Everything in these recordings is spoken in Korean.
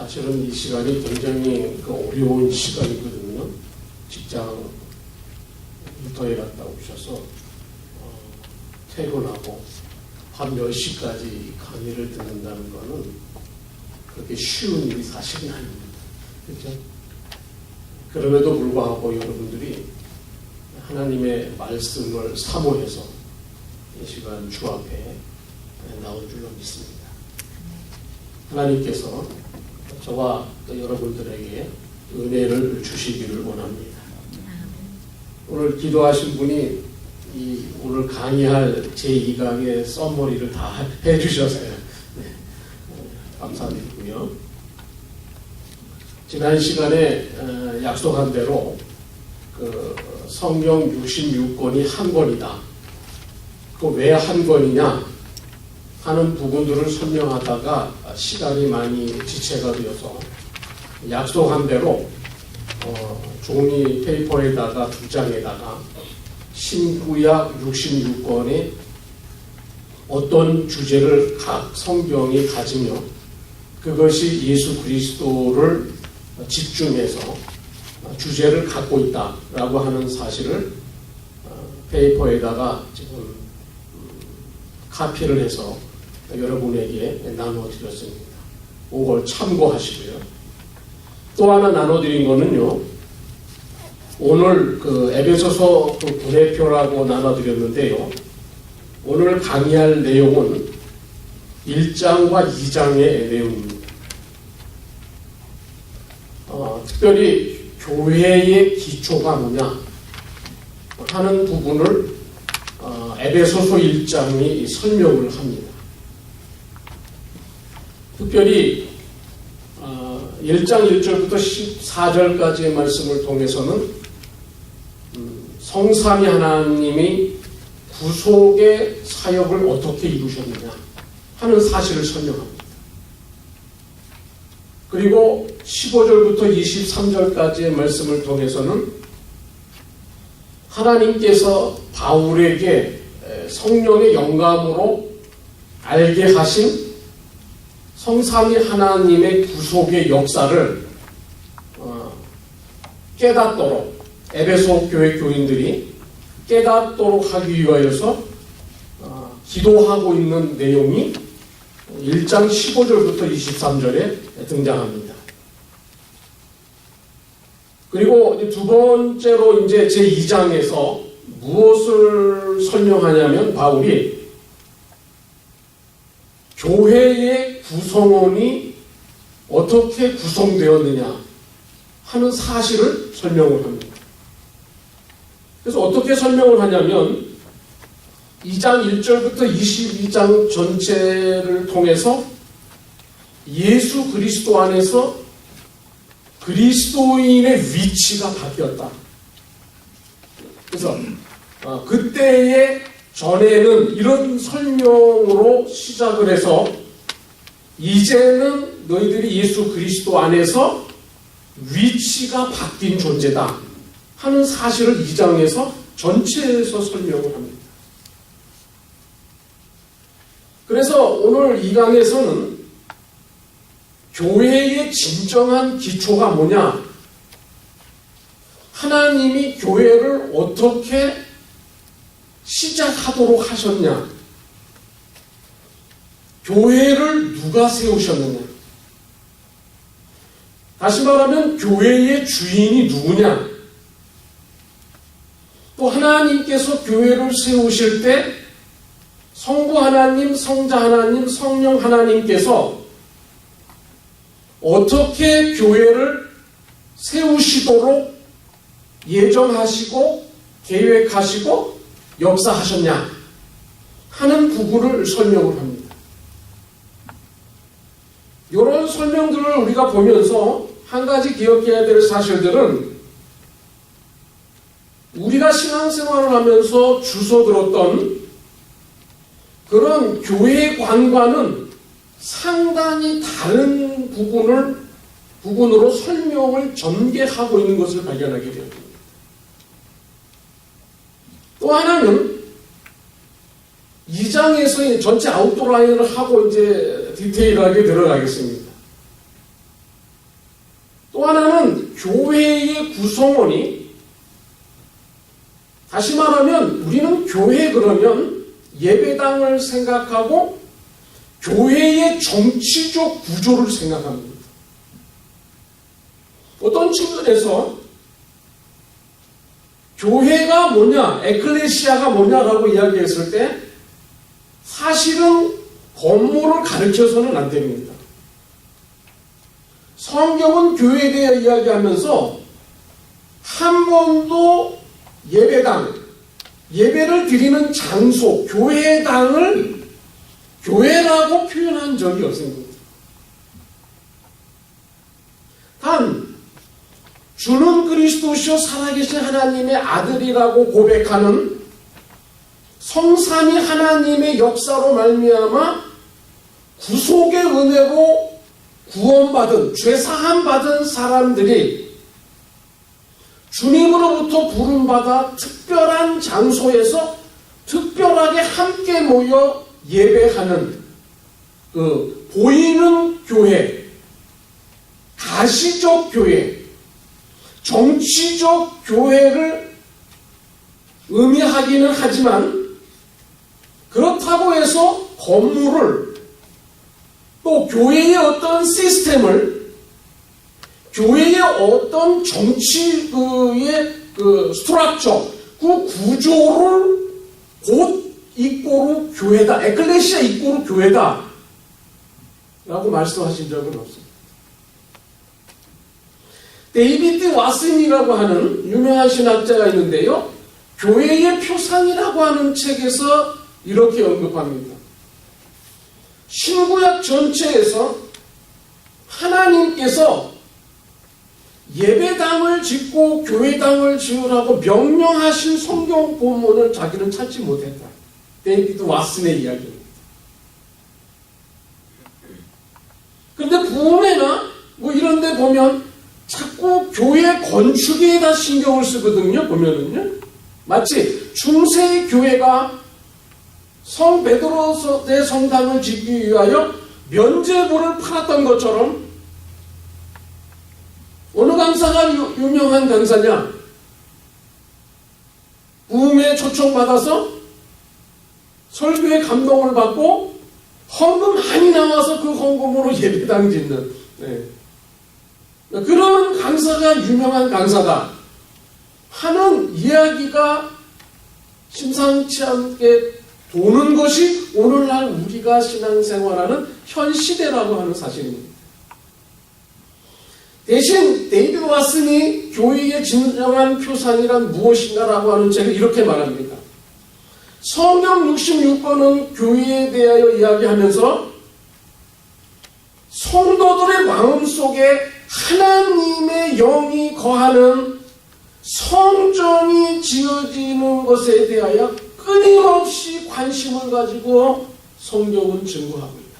사실은 이 시간이 굉장히 어려운 시간이거든요. 직장 일터에 갔다 오셔서 퇴근하고 밤 10시까지 강의를 듣는다는 것은 그렇게 쉬운 일이 사실은 아닙니다. 그렇죠? 그럼에도 불구하고 여러분들이 하나님의 말씀을 사모해서 이 시간 주 앞에 나올 줄로 믿습니다. 하나님께서 저와 또 여러분들에게 은혜를 주시기를 원합니다. 오늘 기도하신 분이 오늘 강의할 제2강의 썸머리를 다 해주셔서요. 네, 감사드리고요. 지난 시간에 약속한 대로 성경 66권이 한 권이다. 왜 한 권이냐 하는 부분들을 설명하다가 시간이 많이 지체가 되어서 약속한 대로 종이 페이퍼에다가 2장에다가 신구약 66권의 어떤 주제를 각 성경이 가지며 그것이 예수 그리스도를 집중해서 주제를 갖고 있다라고 하는 사실을 페이퍼에다가 지금 카피를 해서 여러분에게 나눠드렸습니다. 그걸 참고하시고요. 또 하나 나눠드린 거는요. 오늘 에베소서 분해표라고 나눠드렸는데요. 오늘 강의할 내용은 1장과 2장의 내용입니다. 특별히 교회의 기초가 뭐냐 하는 부분을 에베소서 1장이 설명을 합니다. 특별히 1장 1절부터 14절까지의 말씀을 통해서는 성삼위 하나님이 구속의 사역을 어떻게 이루셨느냐 하는 사실을 설명합니다. 그리고 15절부터 23절까지의 말씀을 통해서는 하나님께서 바울에게 성령의 영감으로 알게 하신 성삼위 하나님의 구속의 역사를 깨닫도록 에베소 교회 교인들이 깨닫도록 하기 위하여서 기도하고 있는 내용이 1장 15절부터 23절에 등장합니다. 그리고 두 번째로 이제 제2장에서 무엇을 설명하냐면 바울이 교회의 구성원이 어떻게 구성되었느냐 하는 사실을 설명을 합니다. 그래서 어떻게 설명을 하냐면 2장 1절부터 22장 전체를 통해서 예수 그리스도 안에서 그리스도인의 위치가 바뀌었다. 그래서 그때의 전에는 이런 설명으로 시작을 해서 이제는 너희들이 예수 그리스도 안에서 위치가 바뀐 존재다 하는 사실을 2장에서 전체에서 설명을 합니다. 그래서 오늘 2강에서는 교회의 진정한 기초가 뭐냐, 하나님이 교회를 어떻게 시작하도록 하셨냐, 교회를 누가 세우셨느냐, 다시 말하면 교회의 주인이 누구냐, 또 하나님께서 교회를 세우실 때 성부 하나님, 성자 하나님, 성령 하나님께서 어떻게 교회를 세우시도록 예정하시고 계획하시고 역사하셨냐 하는 부분을 설명을 합니다. 이런 설명들을 우리가 보면서 한 가지 기억해야 될 사실들은 우리가 신앙생활을 하면서 주워들었던 그런 교회관과는 상당히 다른 부분으로 설명을 전개하고 있는 것을 발견하게 되었습니다. 또 하나는 2장에서 전체 아웃라인을 하고 이제 디테일하게 들어가겠습니다. 구성원이, 다시 말하면 우리는 교회 그러면 예배당을 생각하고 교회의 정치적 구조를 생각합니다. 어떤 측면에서 교회가 뭐냐, 에클레시아가 뭐냐라고 이야기했을 때 사실은 건물을 가르쳐서는 안 됩니다. 성경은 교회에 대해 이야기하면서 한 번도 예배당, 예배를 드리는 장소, 교회당을 교회라고 표현한 적이 없습니다. 단 주는 그리스도시요 살아계신 하나님의 아들이라고 고백하는 성삼위 하나님의 역사로 말미암아 구속의 은혜로 구원받은, 죄사함 받은 사람들이 주님으로부터 부름받아 특별한 장소에서 특별하게 함께 모여 예배하는 그 보이는 교회, 가시적 교회, 정치적 교회를 의미하기는 하지만 그렇다고 해서 건물을, 또 교회의 어떤 시스템을, 교회의 어떤 정치의 그 스트럭처, 그 구조를 곧 이꼬로 교회다, 에클레시아 이꼬로 교회다 라고 말씀하신 적은 없습니다. 데이비드 왓슨이라고 하는 유명한 신학자가 있는데요, 교회의 표상이라고 하는 책에서 이렇게 언급합니다. 신구약 전체에서 하나님께서 예배당을 짓고 교회당을 지으라고 명령하신 성경 본문을 자기는 찾지 못했다. 데이비드 왓슨의 이야기입니다. 그런데 부흥회나 뭐 이런 데 보면 자꾸 교회 건축에다 신경을 쓰거든요. 보면은요. 마치 중세의 교회가 성 베드로 대성당을 짓기 위하여 면제부를 팔았던 것처럼, 어느 강사가 유명한 강사냐? 부흥회에 초청받아서 설교에 감동을 받고 헌금 많이 나와서 그 헌금으로 예배당 짓는, 그런 강사가 유명한 강사다 하는 이야기가 심상치 않게 도는 것이 오늘날 우리가 신앙생활하는 현 시대라고 하는 사실입니다. 대신 데이비드 왓슨이 교회의 진정한 표상이란 무엇인가라고 하는 책을 이렇게 말합니다. 성경 66권은 교회에 대하여 이야기하면서 성도들의 마음속에 하나님의 영이 거하는 성전이 지어지는 것에 대하여 끊임없이 관심을 가지고 성경은 증거하고 있다.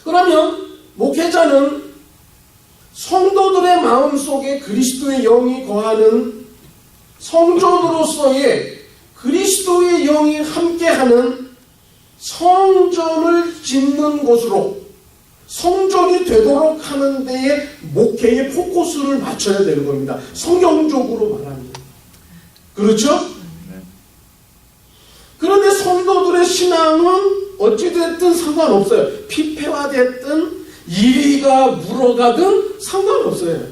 그러면 목회자는 성도들의 마음속에 그리스도의 영이 거하는 성전으로서의 그리스도의 영이 함께하는 성전을 짓는 곳으로, 성전이 되도록 하는 데에 목회의 포커스를 맞춰야 되는 겁니다. 성경적으로 말합니다. 그렇죠? 그런데 성도들의 신앙은 어찌됐든 상관없어요. 피폐화됐든 이리가 물어가든 상관없어요.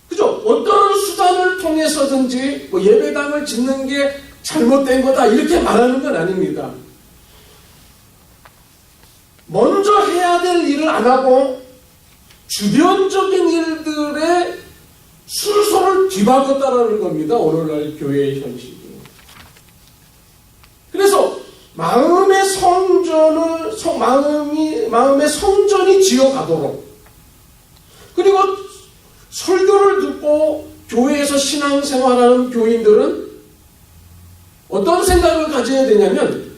그죠? 어떤 수단을 통해서든지 뭐 예배당을 짓는 게 잘못된 거다 이렇게 말하는 건 아닙니다. 먼저 해야 될 일을 안 하고 주변적인 일들에 순서를 뒤바꿨다라는 겁니다. 오늘날 교회의 현실이. 그래서 마음의 성전이 지어가도록, 그리고 설교를 듣고 교회에서 신앙생활하는 교인들은 어떤 생각을 가져야 되냐면,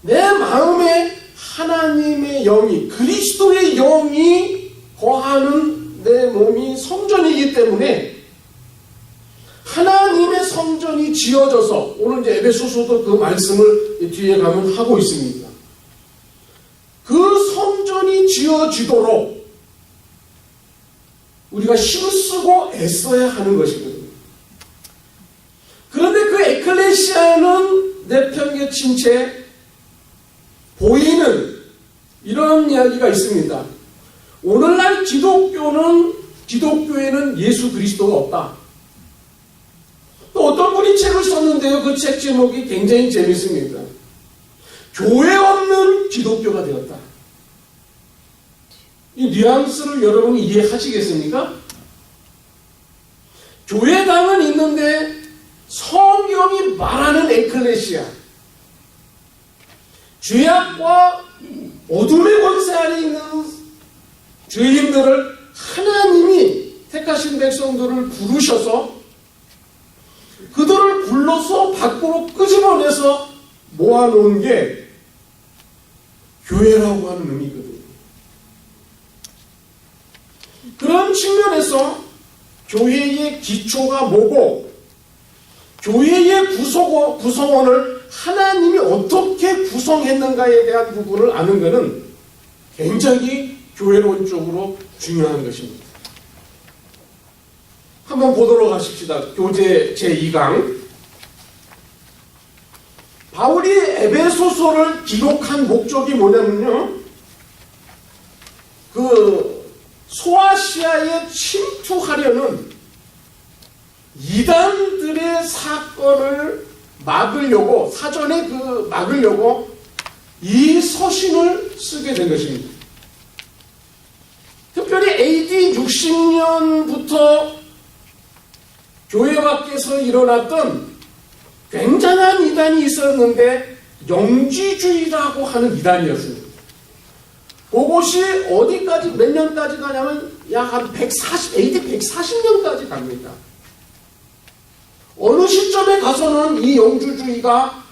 내 마음에 하나님의 영이, 그리스도의 영이 거하는 내 몸이 성전이기 때문에 하나님의 성전이 지어져서, 오늘 이제 에베소서도 그 말씀을 뒤에 가면 하고 있습니다. 그 성전이 지어지도록 우리가 힘쓰고 애써야 하는 것이거든요. 그런데 그 에클레시아는 내팽개친 채 보이는 이런 이야기가 있습니다. 오늘날 기독교에는 예수 그리스도가 없다. 또 어떤 분이 책을 썼는데요. 그 책 제목이 굉장히 재밌습니다. 교회 없는 기독교가 되었다. 이 뉘앙스를 여러분이 이해하시겠습니까? 교회당은 있는데 성경이 말하는 에클레시아, 죄악과 어둠의 권세 아래 있는 죄인들을 하나님이 택하신 백성들을 부르셔서 그들을 불러서 밖으로 끄집어내서 모아놓은 게 교회라고 하는 의미거든요. 그런 측면에서 교회의 기초가 뭐고 교회의 구성원을 하나님이 어떻게 구성했는가에 대한 부분을 아는 것은 굉장히 교회론적으로 중요한 것입니다. 한번 보도록 하십시다. 교재 제2강. 바울이 에베소서를 기록한 목적이 뭐냐면요. 소아시아에 침투하려는 이단들의 사건을 막으려고, 사전에 막으려고 이 서신을 쓰게 된 것입니다. 특별히 AD 60년부터 교회 밖에서 일어났던 굉장한 이단이 있었는데 영지주의라고 하는 이단이었습니다. 그것이 어디까지 몇 년까지 가냐면 약 한 AD 140년까지 갑니다. 어느 시점에 가서는 이 영주주의가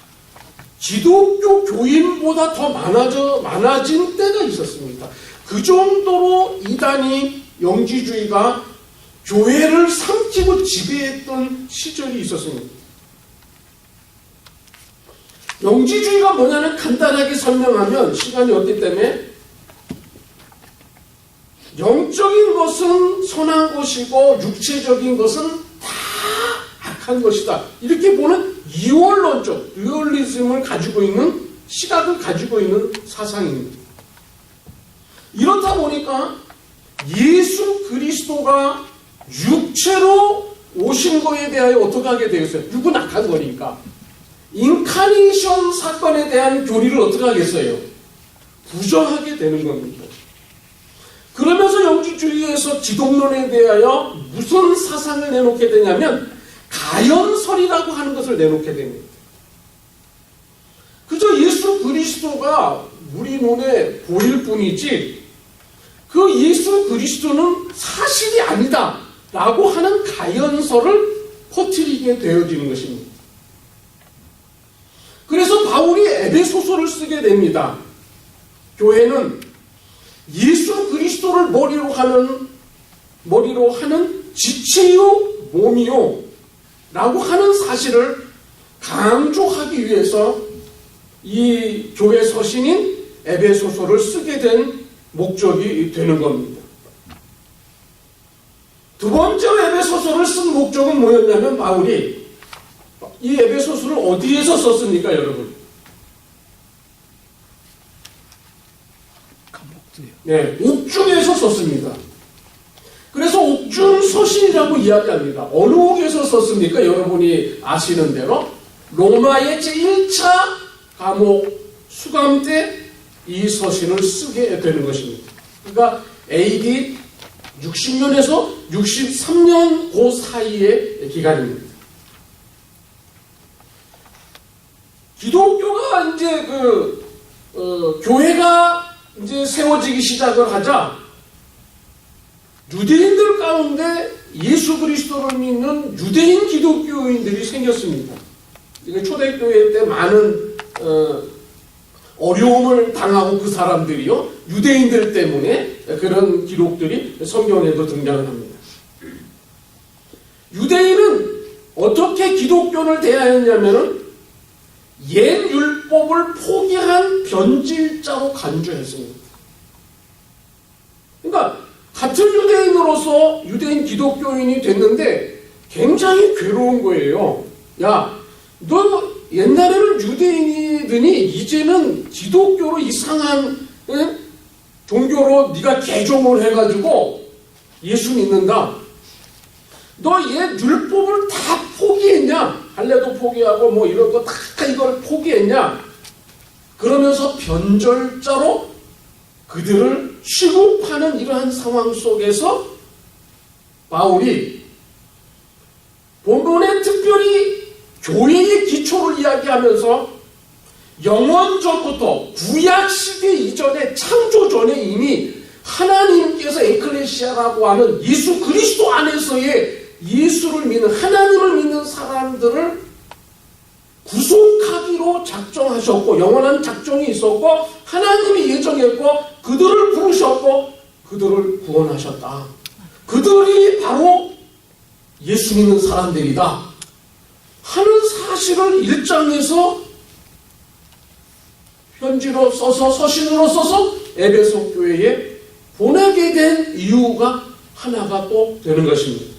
기독교 교인보다 더 많아진 때가 있었습니다. 그 정도로 이단이 영지주의가 교회를 삼키고 지배했던 시절이 있었습니다. 영지주의가 뭐냐면 간단하게 설명하면 시간이 없기 때문에 영적인 것은 선한 것이고 육체적인 것은 다 악한 것이다. 이렇게 보는 이원론적, 리얼리즘을 가지고 있는 시각을 가지고 있는 사상입니다. 이렇다 보니까 예수 그리스도가 육체로 오신 거에 대하여 어떻게 하게 되겠어요? 육은 악한 거니까. 인카네이션 사건에 대한 교리를 어떻게 하겠어요? 부정하게 되는 겁니다. 그러면서 영지주의에서 기독론에 대하여 무슨 사상을 내놓게 되냐면 가연설이라고 하는 것을 내놓게 됩니다. 그저 예수 그리스도가 우리 눈에 보일 뿐이지 그 예수 그리스도는 사실이 아니다 라고 하는 가연설을 퍼뜨리게 되어지는 것입니다. 그래서 바울이 에베소서를 쓰게 됩니다. 교회는 예수 그리스도를 머리로 하는 지체요 몸이요 라고 하는 사실을 강조하기 위해서 이 교회 서신인 에베소서를 쓰게 된 목적이 되는 겁니다. 두 번째로 에베소서를 쓴 목적은 뭐였냐면 바울이 이 에베소서를 어디에서 썼습니까, 여러분? 네, 옥중에서 썼습니다. 그래서 옥중 서신이라고 이야기합니다. 어느 옥에서 썼습니까? 여러분이 아시는 대로 로마의 제1차 감옥 수감 때 이 서신을 쓰게 되는 것입니다. 그러니까 AD 60년에서 63년 그 사이의 기간입니다. 기독교가 이제 교회가 이제 세워지기 시작을 하자 유대인들 가운데 예수 그리스도를 믿는 유대인 기독교인들이 생겼습니다. 초대교회 때 많은 어려움을 당하고 그 사람들이요 유대인들 때문에 그런 기록들이 성경에도 등장을 합니다. 유대인은 어떻게 기독교를 대하였냐면은 옛 율법을 포기한 변질자로 간주했습니다. 그러니까 같은 유대인으로서 유대인 기독교인이 됐는데 굉장히 괴로운 거예요. 야, 너 옛날에는 유대인이더니 이제는 기독교로 이상한 종교로 네가 개종을 해가지고 예수 믿는다. 너 얘 율법을 다 포기했냐? 할례도 포기하고 뭐 이런 거 다 이걸 포기했냐? 그러면서 변절자로 그들을 취급하는 이러한 상황 속에서 바울이 본문에 특별히 교회의 기초를 이야기하면서 영원전부터 구약시대 이전에 창조 전에 이미 하나님께서 에클레시아라고 하는 예수 그리스도 안에서의 예수를 믿는 하나님을 믿는 사람들을 구속하기로 작정하셨고 영원한 작정이 있었고 하나님이 예정했고 그들을 부르셨고 그들을 구원하셨다. 그들이 바로 예수 믿는 사람들이다 하는 사실을 1장에서 편지로 써서 서신으로 써서 에베소 교회에 보내게 된 이유가 하나가 또 되는 것입니다.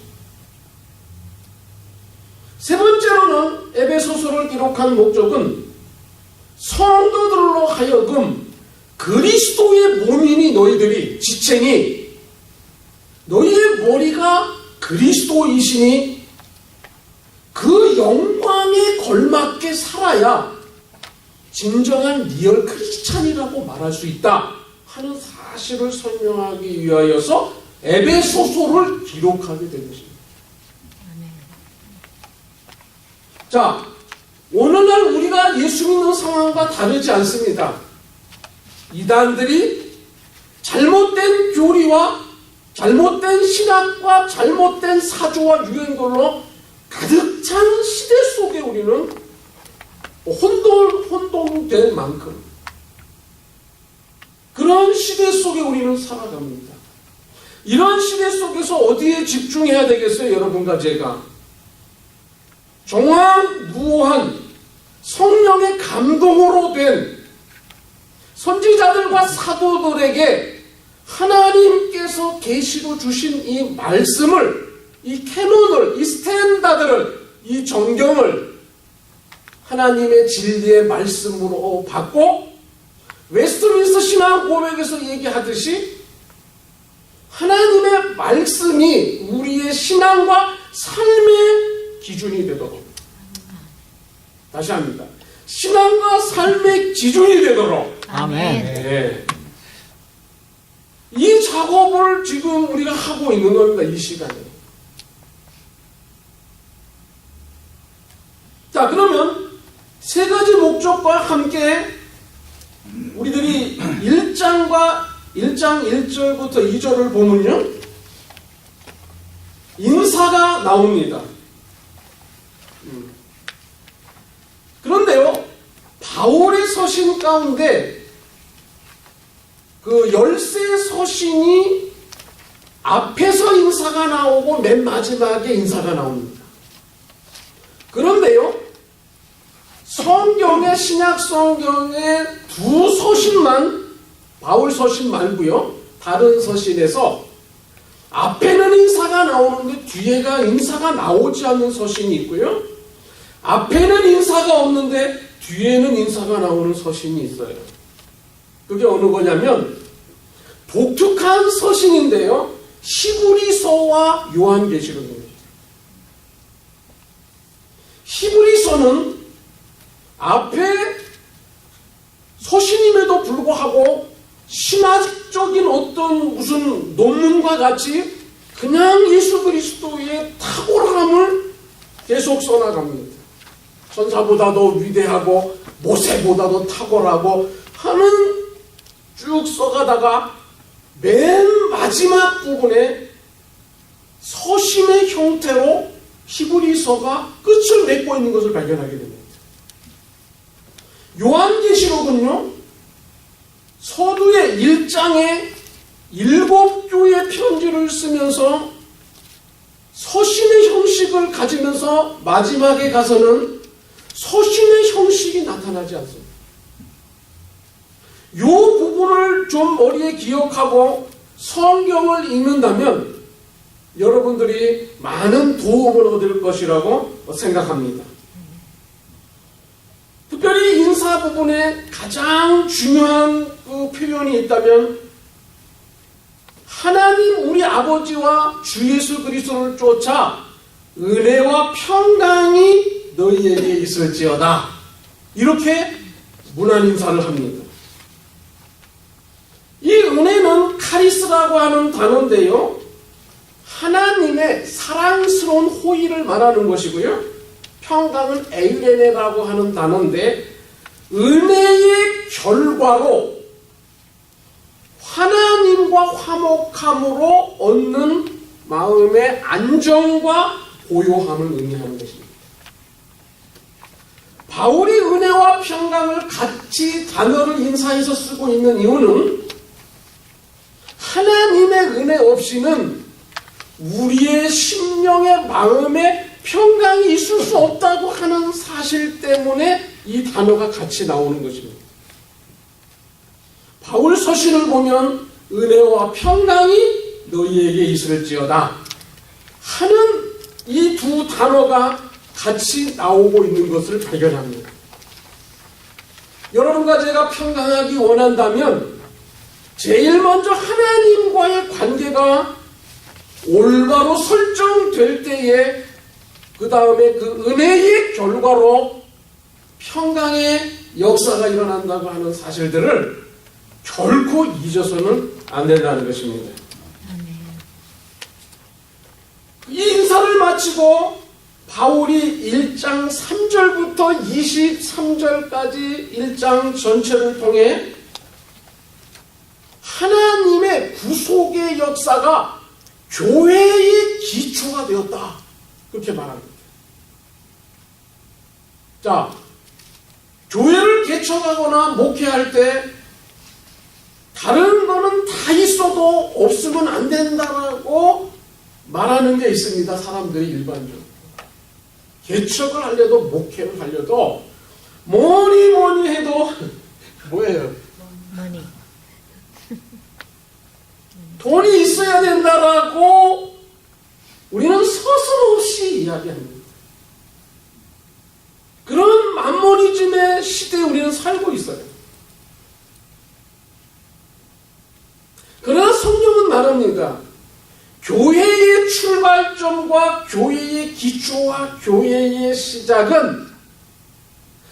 세 번째로는 에베소서를 기록한 목적은 성도들로 하여금 그리스도의 몸이니 너희들이 지체니 너희의 머리가 그리스도이시니 그 영광에 걸맞게 살아야 진정한 리얼 크리스찬이라고 말할 수 있다 하는 사실을 설명하기 위하여서 에베소서를 기록하게 된 것입니다. 자, 오늘날 우리가 예수 믿는 상황과 다르지 않습니다. 이단들이 잘못된 교리와 잘못된 신학과 잘못된 사조와 유행들로 가득 찬 시대 속에 우리는 혼돈된 만큼 그런 시대 속에 우리는 살아갑니다. 이런 시대 속에서 어디에 집중해야 되겠어요? 여러분과 제가 정확무한 성령의 감동으로 된 선지자들과 사도들에게 하나님께서 계시로 주신 이 말씀을 이 캐논을 이 스탠다드를 이 정경을 하나님의 진리의 말씀으로 받고 웨스트민스터 신앙 고백에서 얘기하듯이 하나님의 말씀이 우리의 신앙과 삶의 기준이 되도록 다시 합니다. 신앙과 삶의 기준이 되도록 아멘. 네. 이 작업을 지금 우리가 하고 있는 겁니다. 이 시간에. 자, 그러면 세 가지 목적과 함께 우리들이 1장 1절부터 2절을 보면요 인사가 나옵니다. 그런데요 바울의 서신 가운데 그 13 서신이 앞에서 인사가 나오고 맨 마지막에 인사가 나옵니다. 그런데요 성경의 신약 성경의 두 서신만 바울 서신 말고요 다른 서신에서 앞에는 인사가 나오는데 뒤에가 인사가 나오지 않는 서신이 있고요 앞에는 인사가 없는데 뒤에는 인사가 나오는 서신이 있어요. 그게 어느 거냐면 독특한 서신인데요 히브리서와 요한계시록입니다. 히브리서는 앞에 서신임에도 불구하고 신학적인 어떤 무슨 논문과 같이 그냥 예수 그리스도의 탁월함을 계속 써나갑니다. 천사보다도 위대하고 모세보다도 탁월하고 하는 쭉 써가다가 맨 마지막 부분에 서신의 형태로 히브리서가 끝을 맺고 있는 것을 발견하게 됩니다. 요한계시록은요 서두에 1장에 7교회 편지를 쓰면서 서신의 형식을 가지면서 마지막에 가서는 서신의 형식이 나타나지 않습니다. 이 부분을 좀 머리에 기억하고 성경을 읽는다면 여러분들이 많은 도움을 얻을 것이라고 생각합니다. 특별히 인사 부분에 가장 중요한 그 표현이 있다면 하나님 우리 아버지와 주 예수 그리스도를 쫓아 은혜와 평강이 너희에게 있을지어다. 이렇게 문안 인사를 합니다. 이 은혜는 카리스라고 하는 단어인데요. 하나님의 사랑스러운 호의를 말하는 것이고요. 평강은 에이레네라고 하는 단어인데 은혜의 결과로 하나님과 화목함으로 얻는 마음의 안정과 고요함을 의미하는 것입니다. 바울이 은혜와 평강을 같이 단어를 인사해서 쓰고 있는 이유는 하나님의 은혜 없이는 우리의 심령의 마음에 평강이 있을 수 없다고 하는 사실 때문에 이 단어가 같이 나오는 것입니다. 바울 서신을 보면 은혜와 평강이 너희에게 있을지어다 하는 이 두 단어가 같이 나오고 있는 것을 발견합니다. 여러분과 제가 평강하기 원한다면 제일 먼저 하나님과의 관계가 올바로 설정될 때에 그 다음에 그 은혜의 결과로 평강의 역사가 일어난다고 하는 사실들을 결코 잊어서는 안 된다는 것입니다. 이 인사를 마치고 바울이 1장 3절부터 23절까지 1장 전체를 통해 하나님의 구속의 역사가 교회의 기초가 되었다. 그렇게 말합니다. 자, 교회를 개척하거나 목회할 때 다른 거는 다 있어도 없으면 안 된다라고 말하는 게 있습니다. 사람들이 일반적으로. 개척을 하려도 목회를 하려도 뭐니 해도 뭐예요? 돈이 있어야 된다라고 우리는 서슴없이 이야기합니다. 그런 만모니즘의 시대에 우리는 살고 있어요. 그러나 성경은 말합니다. 교회의 출발점과 교회의 기초와 교회의 시작은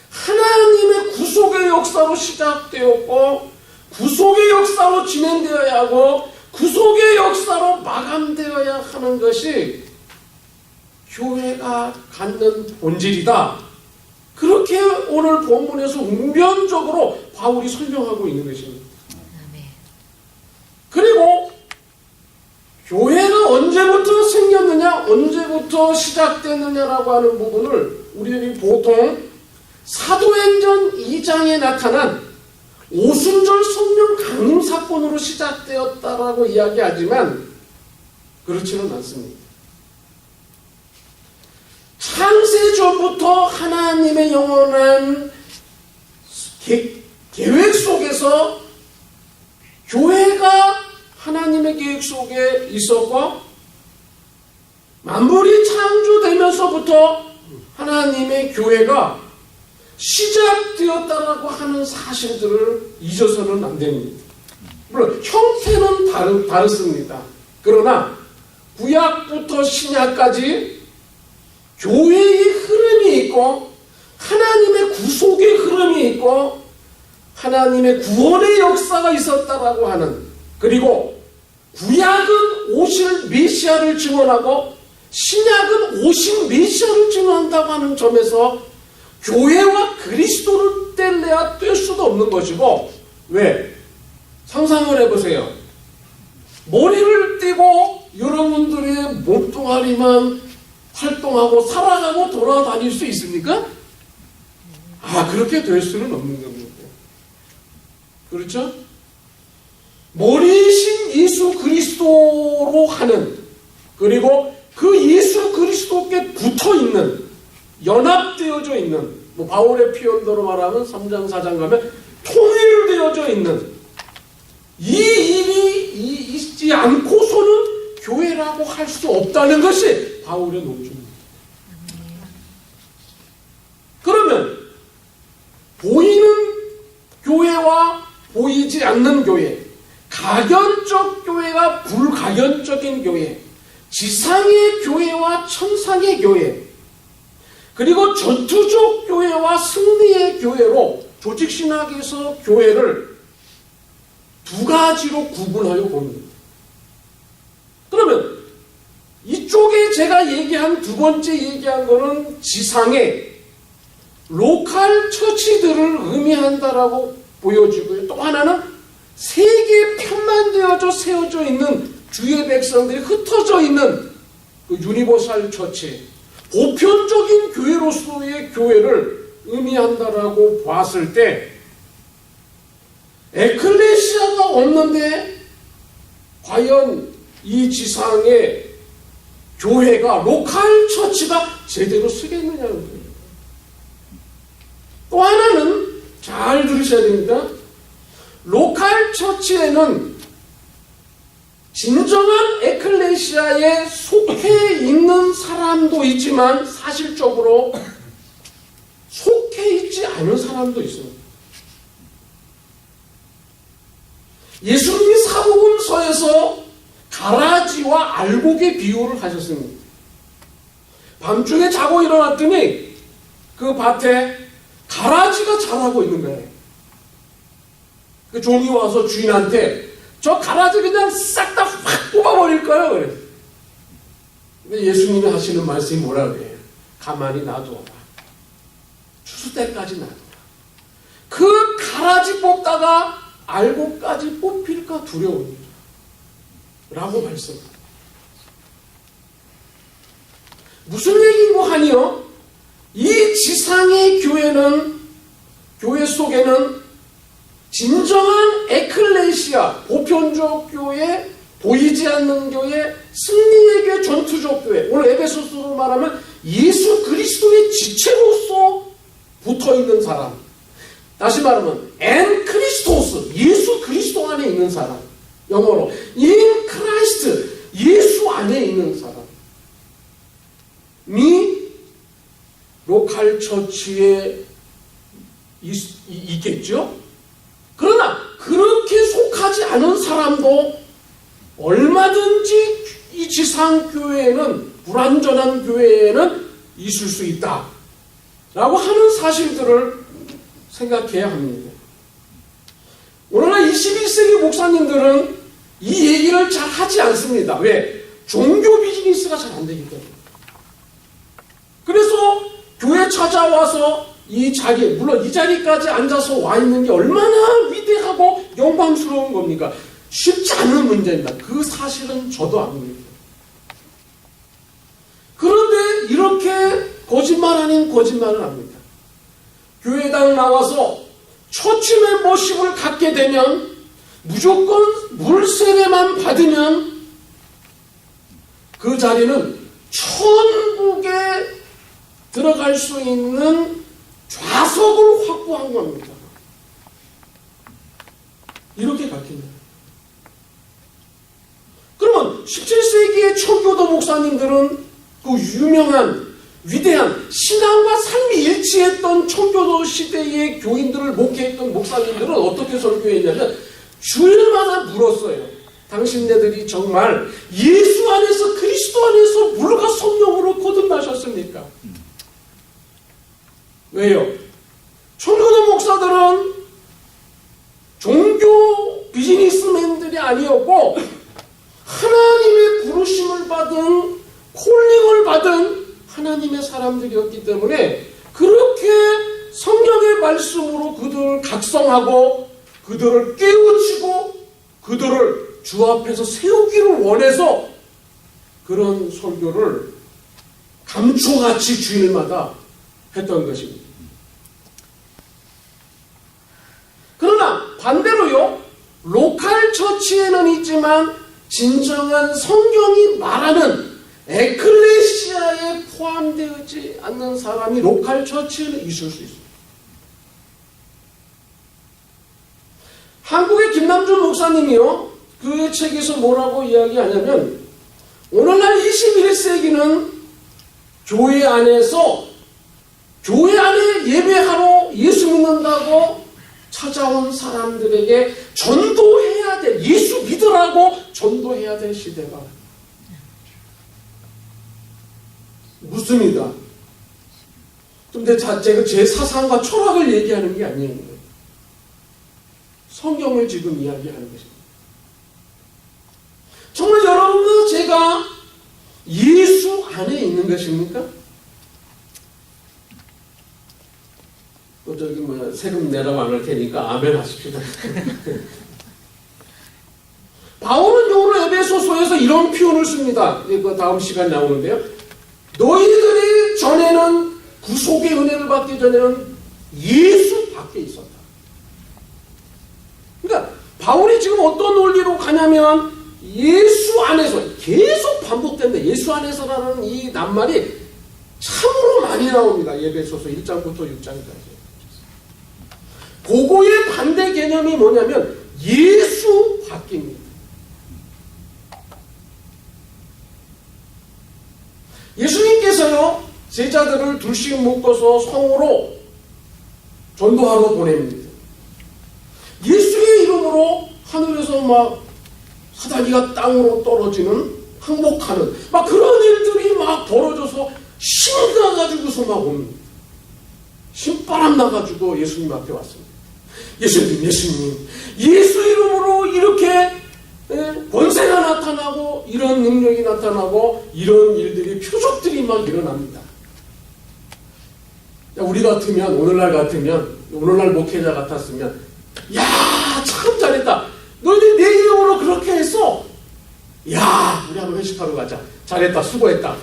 하나님의 구속의 역사로 시작되었고 구속의 역사로 진행되어야 하고 구속의 역사로 마감되어야 하는 것이 교회가 갖는 본질이다. 그렇게 오늘 본문에서 웅변적으로 바울이 설명하고 있는 것입니다. 그리고 교회가 언제부터 생겼느냐, 언제부터 시작됐느냐라고 하는 부분을 우리들이 보통 사도행전 2장에 나타난 오순절 성령 강림 사건으로 시작되었다라고 이야기하지만 그렇지는 않습니다. 창세 전부터 하나님의 영원한 계획 속에서 교회가 하나님의 계획 속에 있었고 만물이 창조되면서부터 하나님의 교회가 시작되었다라고 하는 사실들을 잊어서는 안 됩니다. 물론 형태는 다르습니다. 그러나 구약부터 신약까지 교회의 흐름이 있고 하나님의 구속의 흐름이 있고 하나님의 구원의 역사가 있었다라고 하는, 그리고 구약은 오실 메시아를 증언하고 신약은 오신 메시아를 증언한다고 하는 점에서 교회와 그리스도를 뗄래야 뗄 수도 없는 것이고, 왜? 상상을 해보세요. 머리를 떼고 여러분들의 몸뚱아리만 활동하고 살아가고 돌아다닐 수 있습니까? 그렇게 될 수는 없는 겁니다. 그렇죠? 머리이신 예수 그리스도로 하는, 그리고 그 예수 그리스도께 붙어있는, 연합되어져 있는, 바울의 표현대로 말하면 3장 4장 가면 통일되어져 있는 이 일이 있지 않고서는 교회라고 할 수 없다는 것이 바울의 논증입니다. 그러면 보이는 교회와 보이지 않는 교회, 가견적 교회와 불가견적인 교회, 지상의 교회와 천상의 교회, 그리고 전투적 교회와 승리의 교회로 조직신학에서 교회를 두 가지로 구분하여 봅니다. 그러면 이쪽에 제가 얘기한 두 번째 얘기한 거는 지상의 로컬 처치들을 의미한다라고 보여지고요. 또 하나는 세계 편만되어져 세워져 있는 주의 백성들이 흩어져 있는 그 유니버설 처치, 보편적인 교회로서의 교회를 의미한다라고 봤을 때 에클레시아가 없는데 과연 이 지상의 교회가 로컬 처치가 제대로 쓰겠느냐는 거예요. 또 하나는 잘 들으셔야 됩니다. 로컬 처치에는 진정한 에클레시아에 속해 있는 사람도 있지만 사실적으로 속해 있지 않은 사람도 있습니다. 예수님이 사복음서에서 가라지와 알곡의 비유를 하셨습니다. 밤중에 자고 일어났더니 그 밭에 가라지가 자라고 있는 거예요. 그 종이 와서 주인한테 저 가라지 그냥 싹 다 확 뽑아버릴 거예요. 그래. 근데 예수님이 하시는 말씀이 뭐라 그래요? 가만히 놔둬라. 추수 때까지 놔둬라. 그 가라지 뽑다가 알곡까지 뽑힐까 두려웁니다. 라고 말씀합니다. 무슨 얘기고 하니요? 이 지상의 교회 속에는 진정한 에클레시아, 보편적 교회, 보이지 않는 교회, 승리의 교회, 전투적 교회, 오늘 에베소서로 말하면 예수 그리스도의 지체로서 붙어있는 사람, 다시 말하면 엔 크리스토스, 예수 그리스도 안에 있는 사람, 영어로 in Christ, 예수 안에 있는 사람이 로컬 처치에 있겠죠? 그러나 그렇게 속하지 않은 사람도 얼마든지 이 지상교회에는, 불완전한 교회에는 있을 수 있다 라고 하는 사실들을 생각해야 합니다. 오늘날 21세기 목사님들은 이 얘기를 잘 하지 않습니다. 왜? 종교 비즈니스가 잘 안 되기 때문에. 그래서 교회 찾아와서 이 자리, 물론 이 자리까지 앉아서 와 있는 게 얼마나 위대하고 영광스러운 겁니까? 쉽지 않은 문제입니다. 그 사실은 저도 압니다. 그런데 이렇게 거짓말 아닌 거짓말을 합니다. 교회당 나와서 처치 멤버십을 갖게 되면 무조건 물세례만 받으면 그 자리는 천국에 들어갈 수 있는 좌석을 확보한 겁니다. 이렇게 가르칩니다. 그러면 17세기의 청교도 목사님들은 그 유명한 위대한 신앙과 삶이 일치했던 청교도 시대의 교인들을 목회했던 목사님들은 어떻게 설교했냐면 주일마다 물었어요. 당신네들이 정말 예수 안에서, 그리스도 안에서 물과 성령으로 거듭나셨습니까? 왜요? 청교도 목사들은 종교 비즈니스맨들이 아니었고 하나님의 부르심을 받은, 콜링을 받은 하나님의 사람들이었기 때문에 그렇게 성령의 말씀으로 그들을 각성하고 그들을 깨우치고 그들을 주 앞에서 세우기를 원해서 그런 설교를 감초같이 주일마다 했던 것입니다. 그러나 반대로요, 로컬 처치에는 있지만 진정한 성경이 말하는 에클레시아에 포함되지 않는 사람이 로컬 처치에는 있을 수 있습니다. 한국의 김남준 목사님이요, 그 책에서 뭐라고 이야기하냐면, 오늘날 21세기는 교회 안에서 교회 안에 예배하러 예수 믿는다고 찾아온 사람들에게 전도해야 될, 예수 믿으라고 전도해야 될 시대가 묻습니다. 근데 제가 제 사상과 철학을 얘기하는 게 아니에요. 성경을 지금 이야기하는 것입니다. 정말 여러분과 제가 예수 안에 있는 것입니까? 저기 세금 내라고 안 할 테니까 아멘 하십시오. 바울은 요로 에베소서에서 이런 표현을 씁니다. 그 다음 시간 나오는데요. 너희들이 전에는 구속의 은혜를 받기 전에는 예수 밖에 있었다. 그러니까 바울이 지금 어떤 논리로 가냐면 예수 안에서, 계속 반복된다. 예수 안에서라는 이 낱말이 참으로 많이 나옵니다. 에베소서 1장부터 6장까지. 그거의 반대 개념이 뭐냐면 예수 밖입니다. 예수님께서요, 제자들을 둘씩 묶어서 성으로 전도하러 보냅니다. 예수의 이름으로 하늘에서 막 사다리가 땅으로 떨어지는, 항복하는 막 그런 일들이 막 벌어져서 신나가지고서 막 옵니다. 신바람 나가지고 예수님 앞에 왔습니다. 예수님, 예수 이름으로 이렇게 권세가 나타나고 이런 능력이 나타나고 이런 일들이, 표적들이 막 일어납니다. 우리 같으면, 오늘날 목회자 같았으면, 야, 참 잘했다. 너희들 내 이름으로 그렇게 했어. 야, 우리 한번 회식하러 가자. 잘했다, 수고했다.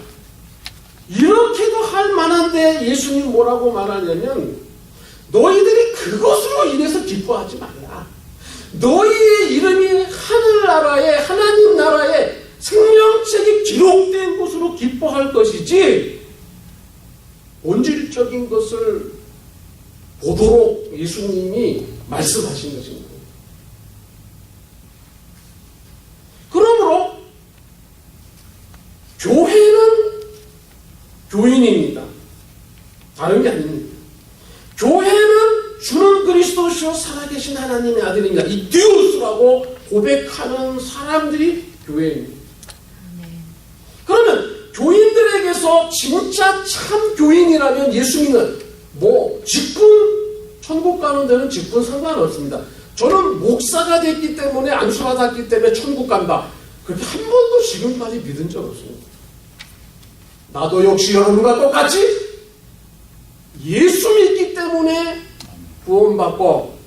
이렇게도 할 만한데 예수님 뭐라고 말하냐면, 너희들이 그것으로 인해서 기뻐하지 말라. 너희의 이름이 하늘나라에, 하나님 나라에 생명책이 기록된 곳으로 기뻐할 것이지, 본질적인 것을 보도록 예수님이 말씀하신 것입니다. 그러므로 교회는 교인입니다. 다른 게 아닙니다. 교회는 주는 그리스도시요 살아계신 하나님의 아들입니다. 이 디오스라고 고백하는 사람들이 교회입니다. 그러면 교인들에게서 진짜 참 교인이라면 예수님은 직분, 천국 가는 데는 직분 상관없습니다. 저는 목사가 됐기 때문에, 안수가 닿기 때문에 천국 간다. 그렇게 한 번도 지금까지 믿은 적 없습니다. 나도 역시 여러분과 똑같이 예수 믿기 때문에 구원받고,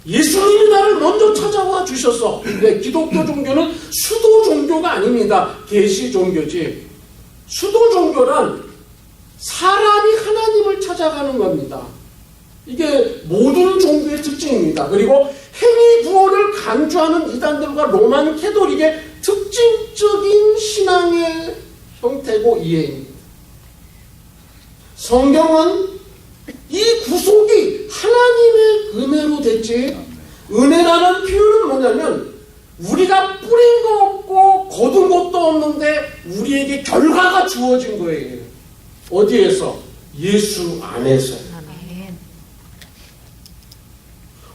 예수님이 나를 먼저 찾아와 주셔서, 기독교 종교는 수도 종교가 아닙니다. 계시 종교지. 수도 종교란 사람이 하나님을 찾아가는 겁니다. 이게 모든 종교의 특징입니다. 그리고 행위 구원을 강조하는 이단들과 로만 캐톨릭의 특징적인 신앙의 형태고 이해입니다. 성경은 이 구속이 하나님의 은혜로 됐지, 은혜라는 표현은 뭐냐면 우리가 뿌린 거 없고 거둔 것도 없는데 우리에게 결과가 주어진 거예요. 어디에서? 예수 안에서.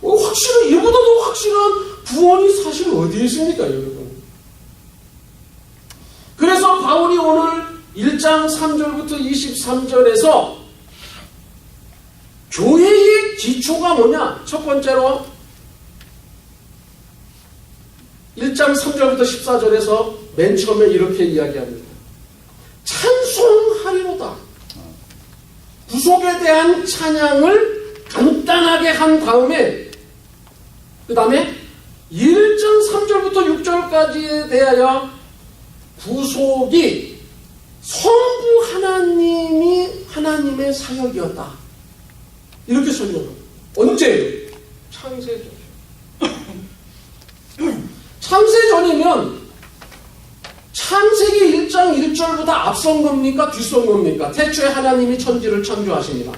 확실한, 이보다도 확실한 구원이 사실 어디에 있습니까, 여러분? 그래서 바울이 오늘 1장 3절부터 23절에서 교회의 기초가 뭐냐? 첫 번째로 1장 3절부터 14절에서 맨 처음에 이렇게 이야기합니다. 찬송하리로다. 구속에 대한 찬양을 간단하게 한 다음에, 그 다음에 1장 3절부터 6절까지에 대하여 구속이 성부 하나님이 하나님의 사역이었다. 이렇게 설명합니다. 언제예요? 창세전. 창세전이면 창세기 1장 1절보다 앞선 겁니까? 뒤선 겁니까? 태초에 하나님이 천지를 창조하십니다.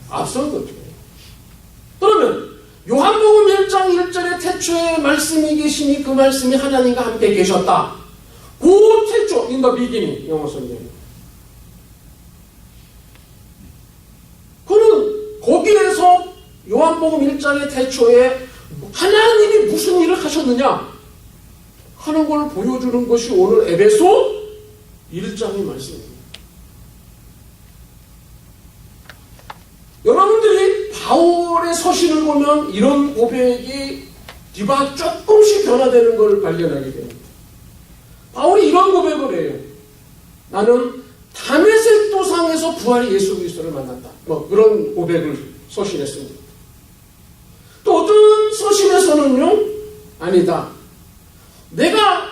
앞선 거죠. 그러면 요한복음 1장 1절에 태초에 말씀이 계시니 그 말씀이 하나님과 함께 계셨다. 그 태초, in the beginning, 영어 성경. 그는 거기에서 요한복음 1장의 태초에 하나님이 무슨 일을 하셨느냐 하는 걸 보여주는 것이 오늘 에베소 1장의 말씀입니다. 여러분들이 바울의 서신을 보면 이런 고백이 뒤바 조금씩 변화되는 걸 발견하게 됩니다. 바울이 이런 고백을 해요. 나는 다메섹 도상에서 부활의 예수 그리스도를 만났다. 뭐 그런 고백을 서신했습니다. 또 어떤 서신에서는요, 아니다. 내가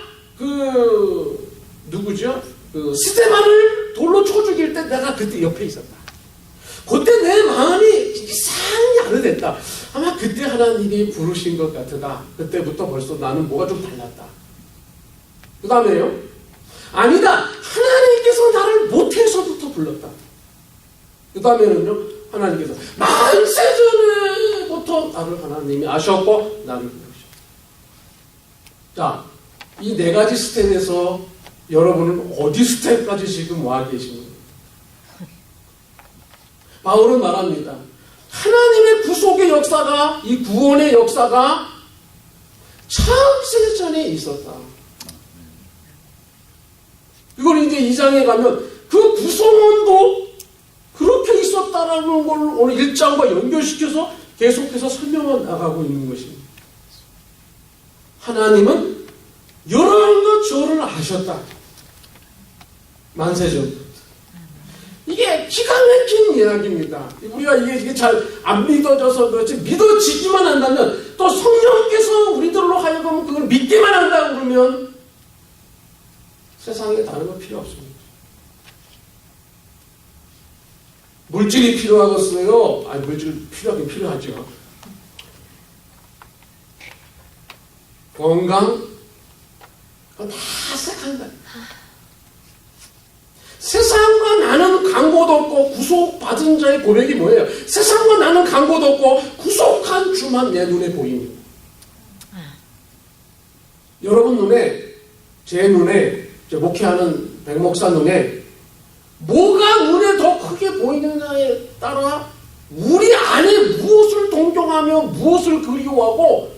누구죠? 스데반을 돌로 쳐 죽일 때 내가 그때 옆에 있었다. 그때 내 마음이 이상히 아르됐다. 아마 그때 하나님이 부르신 것 같으다. 그때부터 벌써 나는 뭐가 좀 달랐다. 그 다음에요. 아니다. 하나님께서 나를 모태에서부터 불렀다. 그 다음에는요. 하나님께서 만세전에부터 나를 하나님이 아셨고 나를 부르셨다. 자, 이 네 가지 스텝에서 여러분은 어디 스텝까지 지금 와 계십니까? 바울은 말합니다. 하나님의 구속의 역사가, 이 구원의 역사가 창세전에 있었다. 이걸 이제 2장에 가면 그 구속원도 그렇게 있었다라는 걸 오늘 1장과 연결시켜서 계속해서 설명해 나가고 있는 것입니다. 하나님은 여러 것 저를 아셨다. 만세전. 이게 기가 막힌 이야기입니다. 우리가 이게 잘 안 믿어져서 그렇지, 믿어지기만 한다면, 또 성령께서 우리들로 하여금 그걸 믿기만 한다 그러면 세상에 다른 건 필요 없습니다. 물질이 필요하겠어요? 아니, 물질 필요하긴 필요하죠. 건강? 그건 다 시작한다. 세상과 나는 강고도 없고 구속받은 자의 고백이 뭐예요? 세상과 나는 강고도 없고 구속한 주만 내 눈에 보입니다. 여러분 눈에, 제 눈에, 목회하는 백목사 눈에 뭐가 눈에 더 크게 보이느냐에 따라 우리 안에 무엇을 동경하며 무엇을 그리워하고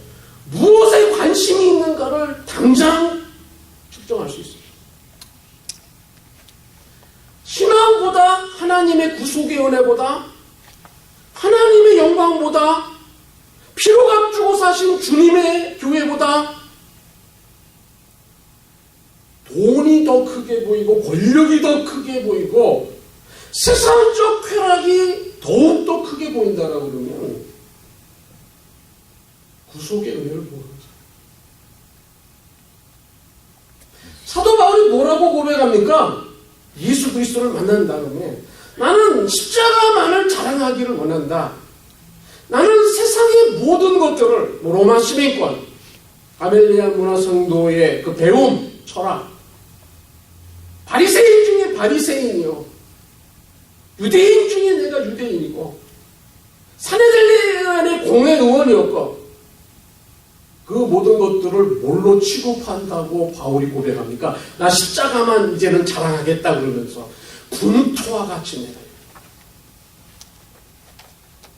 무엇에 관심이 있는가를 당장 측정할 수 있습니다. 신앙보다 하나님의 구속의 은혜보다 하나님의 영광보다 피로 값주고 사신 주님의 교회보다 돈이 더 크게 보이고 권력이 더 크게 보이고 세상적 쾌락이 더욱더 크게 보인다라고 그러면 구속의 은혜를 모르죠. 사도 바울이 뭐라고 고백합니까? 예수 그리스도를 만난 다음에 나는 십자가만을 자랑하기를 원한다. 나는 세상의 모든 것들을, 로마 시민권, 가멜리아 문화성도의 그 배움, 철학, 바리새인 중에 바리새인이요, 유대인 중에 내가 유대인이고, 사내들리안의 공회의원이었고, 그 모든 것들을 뭘로 취급한다고 바울이 고백합니까? 나 십자가만 이제는 자랑하겠다 그러면서 분토와 같이 내다.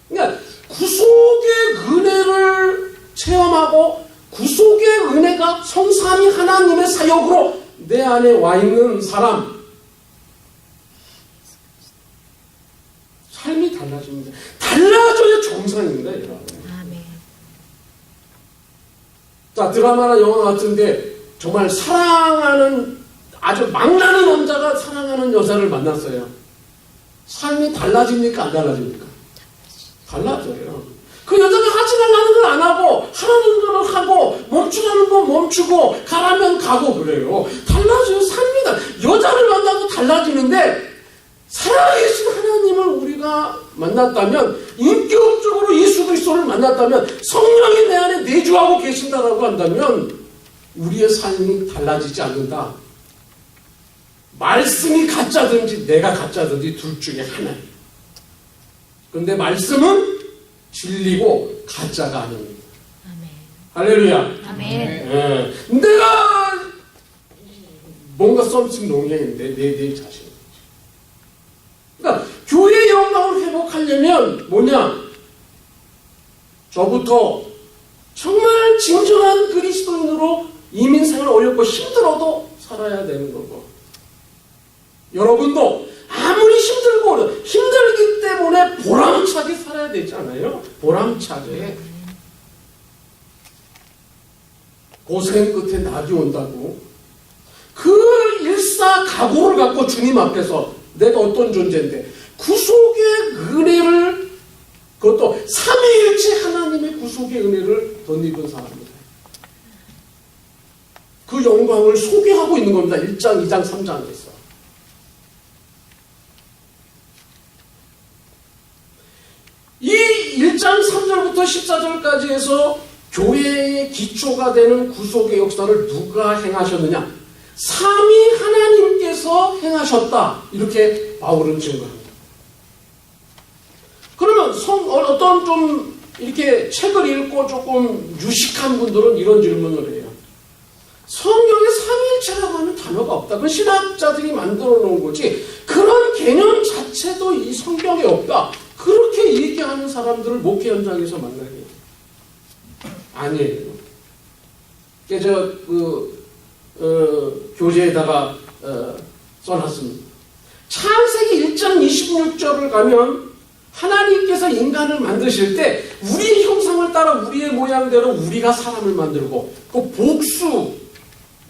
그러니까 구속의 은혜를 체험하고 구속의 은혜가 성삼위 하나님의 사역으로 내 안에 와 있는 사람, 삶이 달라집니다. 달라져야 정상입니다, 여러분. 자, 드라마나 영화 같은데 정말 사랑하는, 아주 망나는 남자가 사랑하는 여자를 만났어요. 삶이 달라집니까? 안 달라집니까? 달라져요. 그 여자가 하지 말라는 걸 안 하고 하라는 걸 하고 멈추라는 건 멈추고 가라면 가고 그래요. 달라져요. 삶이다. 여자를 만나도 달라지는데 살아계신 하나님을 우리가 만났다면, 인격적으로 예수 그리스도를 만났다면, 성령이 내 안에 내주하고 계신다라고 한다면 우리의 삶이 달라지지 않는다. 말씀이 가짜든지 내가 가짜든지 둘 중에 하나예요. 그런데 말씀은 진리고 가짜가 아닙니다. 아멘. 할렐루야. 아멘. 예. 내가 뭔가 썸씽 농해인데 내 자신. 그러니까 교회의 영광을 회복하려면 뭐냐? 저부터 정말 진정한 그리스도인으로 이민생활 어렵고 힘들어도 살아야 되는 거고, 여러분도 아무리 힘들기 때문에 보람차게 살아야 되지 않아요? 보람차게. 고생 끝에 낙이 온다고 그 일사각오를 갖고 주님 앞에서 내가 어떤 존재인데 구속의 은혜를, 그것도 삼위일체 하나님의 구속의 은혜를 덧입은 사람입니다. 그 영광을 소개하고 있는 겁니다. 1장, 2장, 3장에서. 이 1장 3절부터 14절까지 해서 교회의 기초가 되는 구속의 역사를 누가 행하셨느냐? 삼위 하나님께서 행하셨다. 이렇게 바울은 증거합니다. 그러면 어떤 좀 이렇게 책을 읽고 조금 유식한 분들은 이런 질문을 해요. 성경에 삼위일체라고 하는 단어가 없다. 그건 신학자들이 만들어 놓은 거지. 그런 개념 자체도 이 성경에 없다. 그렇게 얘기하는 사람들을 목회 현장에서 만나요. 아니에요. 제가 교재에다가 써놨습니다. 창세기 1장 26절을 가면 하나님께서 인간을 만드실 때 우리의 형상을 따라 우리의 모양대로 우리가 사람을 만들고, 그 복수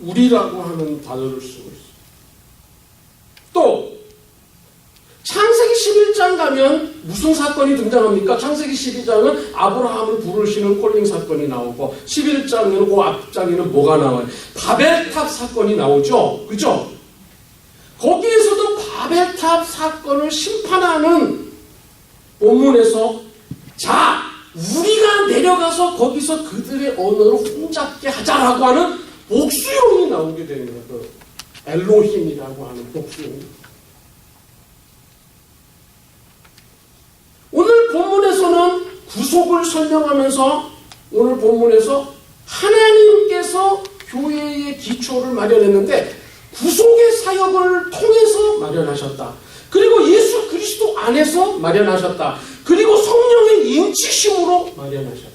우리라고 하는 단어를 쓰고 있어요. 또 창세기 11장 가면 무슨 사건이 등장합니까? 창세기 12장은 아브라함을 부르시는 콜링 사건이 나오고, 11장에는 그 앞장에는 뭐가 나와요? 바벨탑 사건이 나오죠. 그죠? 거기에서도 바벨탑 사건을 심판하는 본문에서, 자, 우리가 내려가서 거기서 그들의 언어를 혼잡게 하자라고 하는 복수용이 나오게 되는 거예요. 그 엘로힘이라고 하는 복수용. 오늘 본문에서는 구속을 설명하면서, 오늘 본문에서 하나님께서 교회의 기초를 마련했는데 구속의 사역을 통해서 마련하셨다. 그리고 예수 그리스도 안에서 마련하셨다. 그리고 성령의 인치심으로 마련하셨다.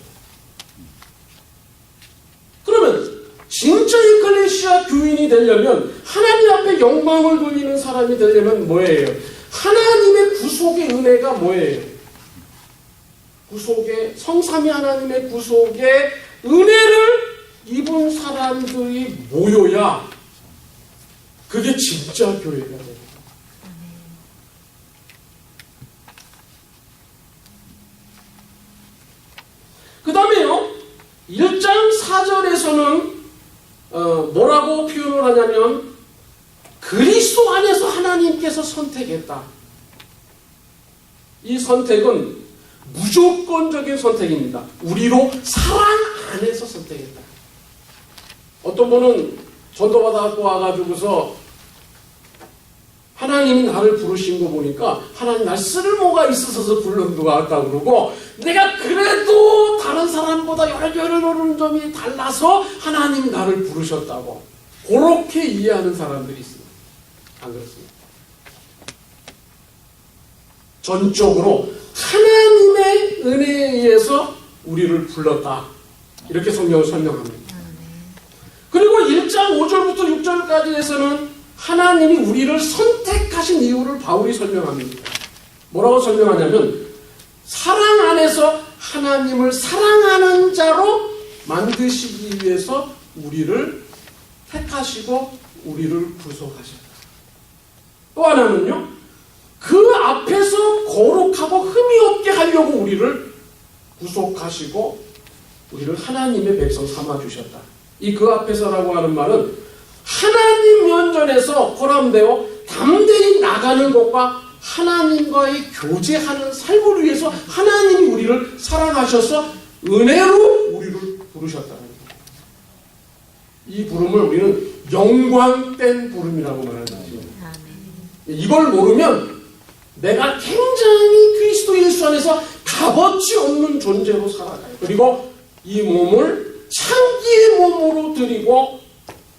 그러면 진짜 에클레시아 교인이 되려면, 하나님 앞에 영광을 돌리는 사람이 되려면 뭐예요? 하나님의 구속의 은혜가 뭐예요? 구속의, 성삼위 하나님의 구속의 은혜를 입은 사람들이 모여야 그게 진짜 교회가 돼요. 그 다음에요, 1장 4절에서는 뭐라고 표현을 하냐면, 그리스도 안에서 하나님께서 선택했다. 이 선택은 무조건적인 선택입니다. 우리로 사랑 안에서 선택했다. 어떤 분은 전도받아갖고 와가지고서 하나님이 나를 부르신 거 보니까 하나님 날 쓸모가 있어서 불른 것 같다고 그러고, 내가 그래도 다른 사람보다 여러 점이 달라서 하나님이 나를 부르셨다고 그렇게 이해하는 사람들이 있습니다. 안 그렇습니까? 전적으로 하나님의 은혜에 의해서 우리를 불렀다. 이렇게 성경을 설명합니다. 그리고 1장 5절부터 6절까지 해서는 하나님이 우리를 선택하신 이유를 바울이 설명합니다. 뭐라고 설명하냐면, 사랑 안에서 하나님을 사랑하는 자로 만드시기 위해서 우리를 택하시고 우리를 구속하셨다. 또 하나는요, 그 앞에서 거룩하고 흠이 없게 하려고 우리를 구속하시고 우리를 하나님의 백성 삼아주셨다. 이 그 앞에서라고 하는 말은 하나님 면전에서 포함되어 담대히 나가는 것과 하나님과의 교제하는 삶을 위해서 하나님이 우리를 사랑하셔서 은혜로 우리를 부르셨다는 거예요. 이 부름을 우리는 영광된 부름이라고 말하는 거죠. 이걸 모르면 내가 굉장히 그리스도 예수 안에서 값어치 없는 존재로 살아가요. 그리고 이 몸을 창기의 몸으로 드리고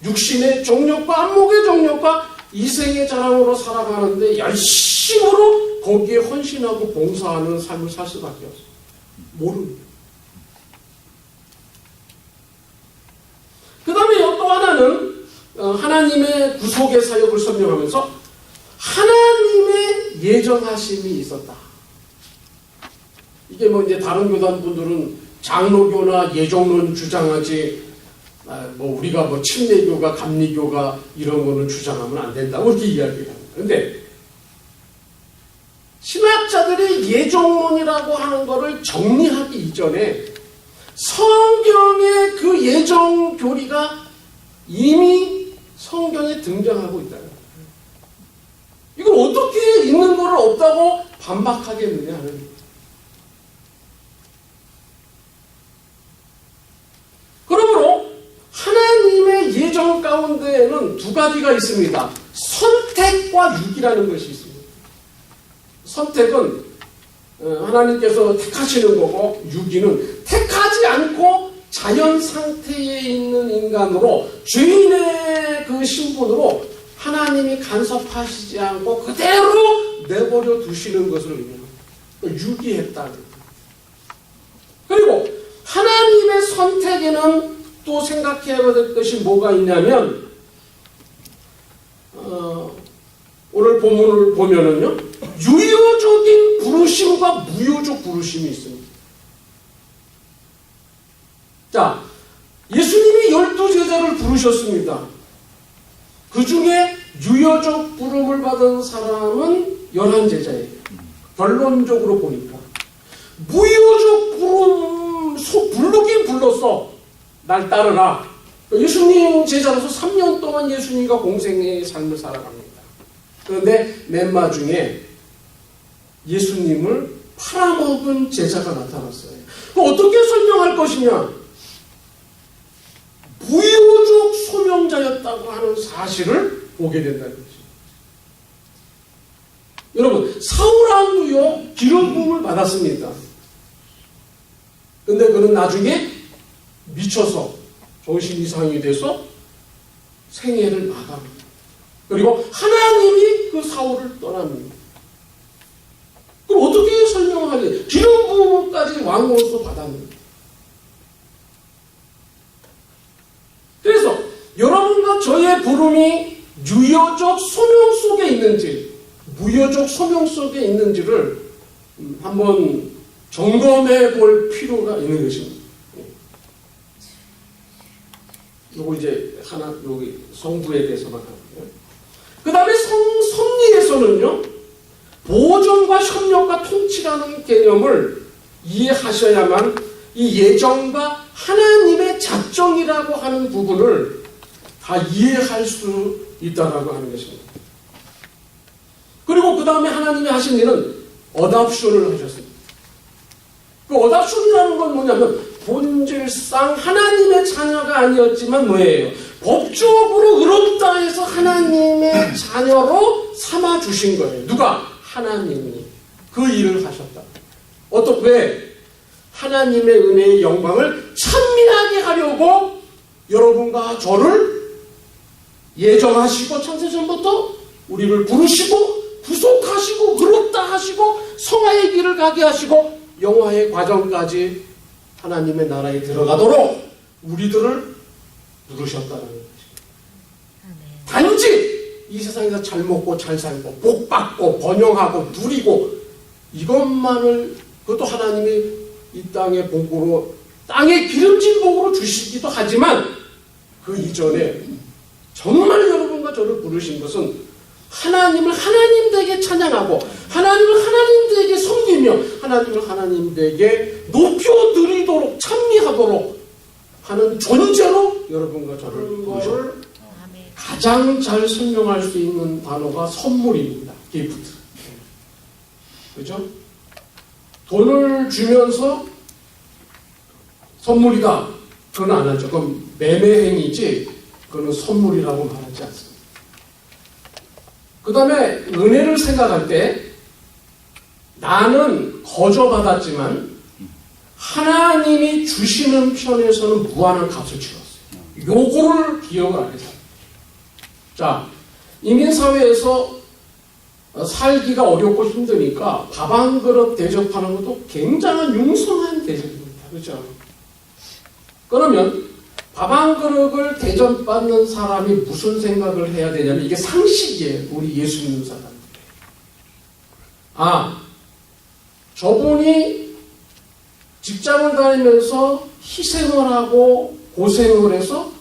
육신의 정욕과 안목의 정욕과 이생의 자랑으로 살아가는데 열심으로 거기에 헌신하고 봉사하는 삶을 살 수밖에 없어요. 모릅니다. 그 다음에 또 하나는 하나님의 구속의 사역을 설명하면서 하나님의 예정하심이 있었다. 이게 뭐 이제 다른 교단분들은 장로교나 예정론 주장하지, 우리가 침례교가 감리교가 이런 거는 주장하면 안 된다고 이렇게 이야기를 합니다. 그런데 신학자들이 예정론이라고 하는 거를 정리하기 이전에 성경의 그 예정 교리가 이미 성경에 등장하고 있다는 거예요. 이걸 어떻게 있는 거를 없다고 반박하겠느냐 하는 거예요. 그러므로 하나님의 예정 가운데에는 두 가지가 있습니다. 선택과 유기라는 것이 있습니다. 선택은 하나님께서 택하시는 거고, 유기는 택하지 않고 자연 상태에 있는 인간으로 죄인의 그 신분으로 하나님이 간섭하시지 않고 그대로 내버려 두시는 것을 의미합니다. 유기했다. 그리고 하나님의 선택에는 또 생각해야 될 것이 뭐가 있냐면, 오늘 본문을 보면은요, 유효적인 부르심과 무효적 부르심이 있습니다. 자, 예수님이 12제자를 부르셨습니다. 그 중에 유효적 부름을 받은 사람은 11제자예요. 결론적으로 보니까. 무효적 부르긴 불렀어. 날 따르라. 예수님 제자로서 3년 동안 예수님과 공생의 삶을 살아갑니다. 그런데 맨 마중에 예수님을 팔아먹은 제자가 나타났어요. 어떻게 설명할 것이냐? 무효적 소명자였다고 하는 사실을 보게 된다는 거죠. 여러분, 사울왕도요 기름 부음을 받았습니다. 근데 그는 나중에 미쳐서 정신 이상이 돼서 생애를 마감합니다. 그리고 하나님이 그 사울을 떠납니다. 그럼 어떻게 설명하냐? 기름 부음까지 왕으로서 받았는데. 그래서 여러분과 저의 부름이 유효적 소명 속에 있는지 무효적 소명 속에 있는지를 한번 점검해 볼 필요가 있는 것입니다. 요거 이제 하나 여기 성부에 대해서만 하고요. 그 다음에 섭리에서는요, 보존과 협력과 통치라는 개념을 이해하셔야만 이 예정과 하나님의 작정이라고 하는 부분을 다 이해할 수 있다라고 하는 것입니다. 그리고 그 다음에 하나님이 하신 일은 어답션을 하셨습니다. 그 어답션이라는 건 뭐냐면 본질상 하나님의 자녀가 아니었지만 뭐예요? 법적으로 의롭다 해서 하나님의 자녀로 삼아주신 거예요. 누가? 하나님이 그 일을 하셨다. 왜? 하나님의 은혜의 영광을 찬미하게 하려고 여러분과 저를 예정하시고 창세전부터 우리를 부르시고 구속하시고 의롭다 하시고 성화의 길을 가게 하시고 영화의 과정까지 하나님의 나라에 들어가도록 우리들을 부르셨다는 것입니다. 단지 이 세상에서 잘 먹고 잘 살고 복 받고 번영하고 누리고 이것만을, 그것도 하나님이 이 땅의 복으로, 땅의 기름진 복으로 주시기도 하지만 그 이전에 정말 여러분과 저를 부르신 것은 하나님을 하나님 되게 찬양하고 하나님을 하나님 되게 섬기며 하나님을 하나님 되게 높여드리도록 찬미하도록 하는 존재로 여러분과 저를 부르셨습니다. 가장 잘 설명할 수 있는 단어가 선물입니다. 기프트. 그죠? 돈을 주면서 선물이다. 그건 안 하죠. 그건 매매행위지, 그건 선물이라고 말하지 않습니다. 그 다음에 은혜를 생각할 때 나는 거저받았지만 하나님이 주시는 편에서는 무한한 값을 치렀어요. 요거를 기억을 안 해서. 자, 인민사회에서 살기가 어렵고 힘드니까 밥 한 그릇 대접하는 것도 굉장한 융성한 대접입니다. 그렇죠? 그러면 밥 한 그릇을 대접받는 사람이 무슨 생각을 해야 되냐면 이게 상식이에요. 우리 예수 믿는 사람들. 아, 저분이 직장을 다니면서 희생을 하고 고생을 해서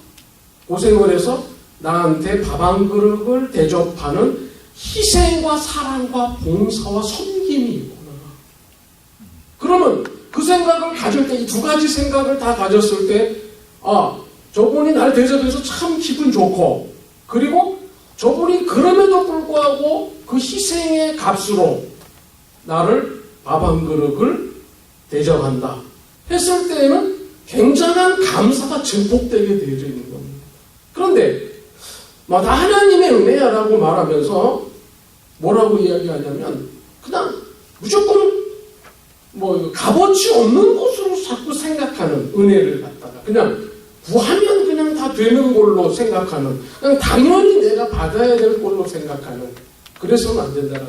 나한테 밥 한 그릇을 대접하는 희생과 사랑과 봉사와 섬김이 있구나. 그러면 그 생각을 가질 때, 이 두 가지 생각을 다 가졌을 때, 아, 저분이 날 대접해서 참 기분 좋고, 그리고 저분이 그럼에도 불구하고 그 희생의 값으로 나를 밥 한 그릇을 대접한다 했을 때에는 굉장한 감사가 증폭되게 되어져 있는 겁니다. 그런데 다 하나님의 은혜야라고 말하면서 뭐라고 이야기하냐면 그냥 무조건 값어치 없는 것으로 자꾸 생각하는 은혜를 갖다가 그냥 구하면 그냥 다 되는 걸로 생각하는, 그냥 당연히 내가 받아야 될 걸로 생각하는, 그래서는 안 된다는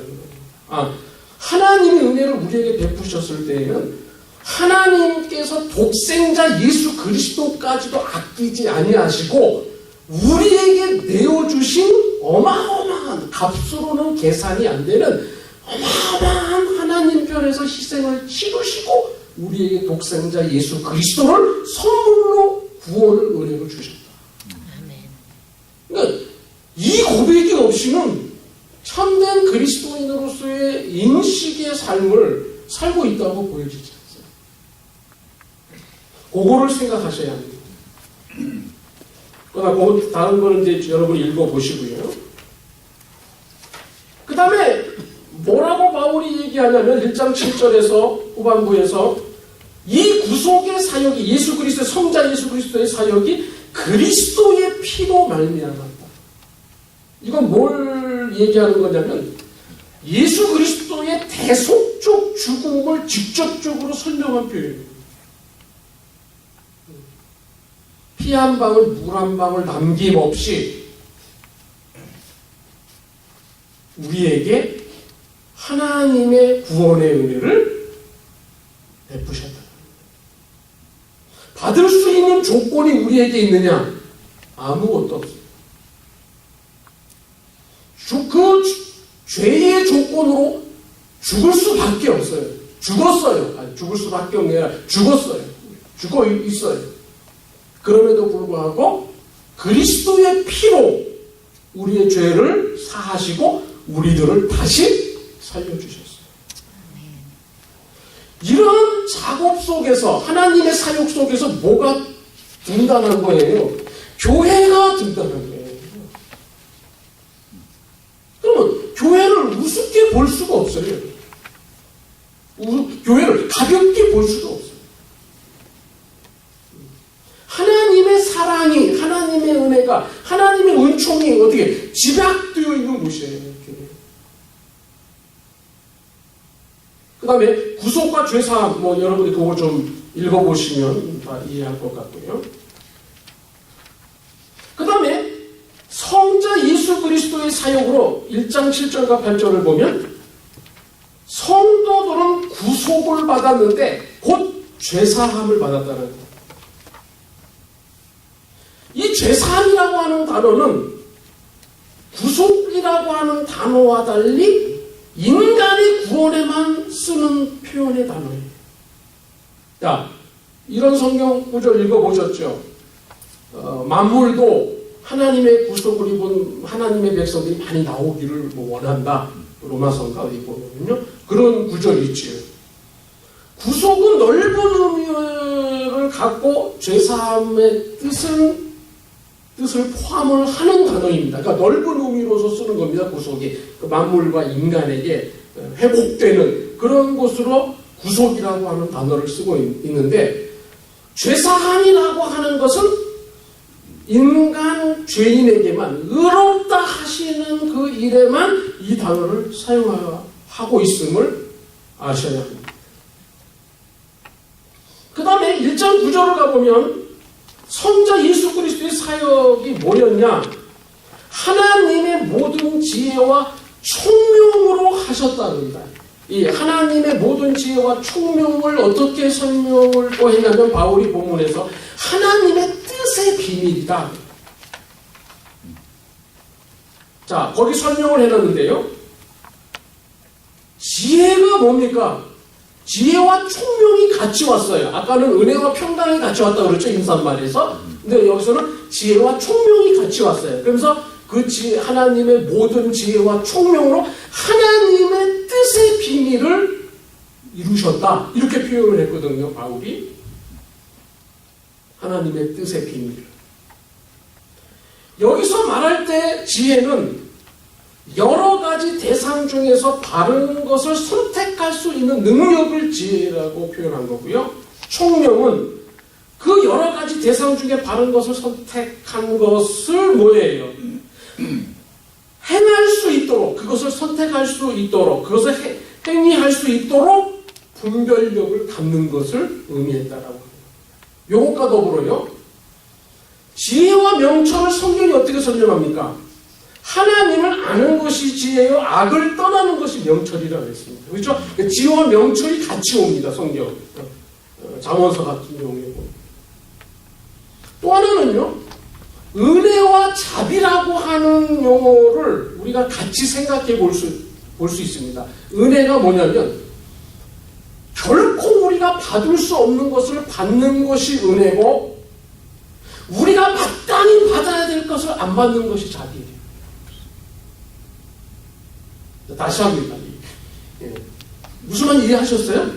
거예요. 하나님의 은혜를 우리에게 베푸셨을 때에는 하나님께서 독생자 예수 그리스도까지도 아끼지 아니하시고 우리에게 내어주신 어마어마한, 값으로는 계산이 안 되는 어마어마한 하나님 편에서 희생을 치르시고 우리에게 독생자 예수 그리스도를 선물로 구원을 은혜로 주셨다. 그러니까 이 고백이 없이는 참된 그리스도인으로서의 인식의 삶을 살고 있다고 보여지지 않아요. 그거를 생각하셔야 합니다. 그러나 다른 거는 이제 여러분 읽어보시고요. 그 다음에 뭐라고 바울이 얘기하냐면 1장 7절에서 후반부에서 이 구속의 사역이, 예수 그리스도의 성자 예수 그리스도의 사역이 그리스도의 피로 말미암았다. 이건 뭘 얘기하는 거냐면 예수 그리스도의 대속적 죽음을 직접적으로 설명한 표현이에요. 피 한 방울, 물 한 방울 남김없이 우리에게 하나님의 구원의 은혜를 베푸셨다. 받을 수 있는 조건이 우리에게 있느냐? 아무것도 없어요. 그 죄의 조건으로 죽을 수밖에 없어요. 죽었어요. 죽을 수밖에 없는 게 아니라 죽었어요. 죽어 있어요. 그럼에도 불구하고 그리스도의 피로 우리의 죄를 사하시고 우리들을 다시 살려주셨어요. 이런 작업 속에서, 하나님의 사역 속에서 뭐가 등단한 거예요? 교회가 등단한 거예요. 그러면 교회를 우습게 볼 수가 없어요. 교회를 가볍게 볼 수가 없어요. 하나님의 사랑이, 하나님의 은혜가, 하나님의 은총이 어떻게 집약되어 있는 곳이에요. 그 다음에 구속과 죄사함, 여러분이 그거 좀 읽어보시면 다 이해할 것 같고요. 그 다음에 성자 예수 그리스도의 사역으로 1장 7절과 8절을 보면 성도들은 구속을 받았는데 곧 죄사함을 받았다는 거예요. 이 죄사함이라고 하는 단어는 구속이라고 하는 단어와 달리 인간의 구원에만 쓰는 표현의 단어예요. 자, 이런 성경 구절 읽어보셨죠? 만물도 하나님의 구속을 입은 하나님의 백성들이 많이 나오기를 원한다. 로마서인가 어디 보면요. 그런 구절이 있지요. 구속은 넓은 의미를 갖고 죄사함의 뜻을 포함을 하는 단어입니다. 그러니까 넓은 의미로서 쓰는 겁니다. 구속이 그 만물과 인간에게 회복되는 그런 것으로 구속이라고 하는 단어를 쓰고 있는데, 죄사함이라고 하는 것은 인간 죄인에게만 의롭다 하시는 그 일에만 이 단어를 사용하고 있음을 아셔야 합니다. 그 다음에 1장 9절을 가보면 성자 예수 그리스도의 사역이 뭐였냐? 하나님의 모든 지혜와 총명으로 하셨다는다. 이 하나님의 모든 지혜와 총명을 어떻게 설명을 또 했냐면 바울이 본문에서 하나님의 뜻의 비밀이다. 자, 거기 설명을 해놨는데요. 지혜가 뭡니까? 지혜와 총명이 같이 왔어요. 아까는 은혜와 평강이 같이 왔다고 그랬죠, 인사말에서. 근데 여기서는 지혜와 총명이 같이 왔어요. 그러면서 그 하나님의 모든 지혜와 총명으로 하나님의 뜻의 비밀을 이루셨다. 이렇게 표현을 했거든요, 바울이. 하나님의 뜻의 비밀. 여기서 말할 때 지혜는 여러 가지 대상 중에서 바른 것을 선택할 수 있는 능력을 지혜라고 표현한 거고요. 총명은 그 여러 가지 대상 중에 바른 것을 선택한 것을 뭐예요? 행할 수 있도록, 그것을 선택할 수 있도록, 그것을 행위할 수 있도록 분별력을 갖는 것을 의미했다라고 합니다. 요것과 더불어요. 지혜와 명철을 성경이 어떻게 설명합니까? 하나님을 아는 것이 지혜요, 악을 떠나는 것이 명철이라고 했습니다. 그렇죠? 지혜와 명철이 같이 옵니다, 성경. 잠언서 같은 경우에. 또 하나는요, 은혜와 자비라고 하는 용어를 우리가 같이 생각해 볼 수 있습니다. 은혜가 뭐냐면, 결코 우리가 받을 수 없는 것을 받는 것이 은혜고, 우리가 마땅히 받아야 될 것을 안 받는 것이 자비예요. 다시 합니다. 무슨 말 이해하셨어요?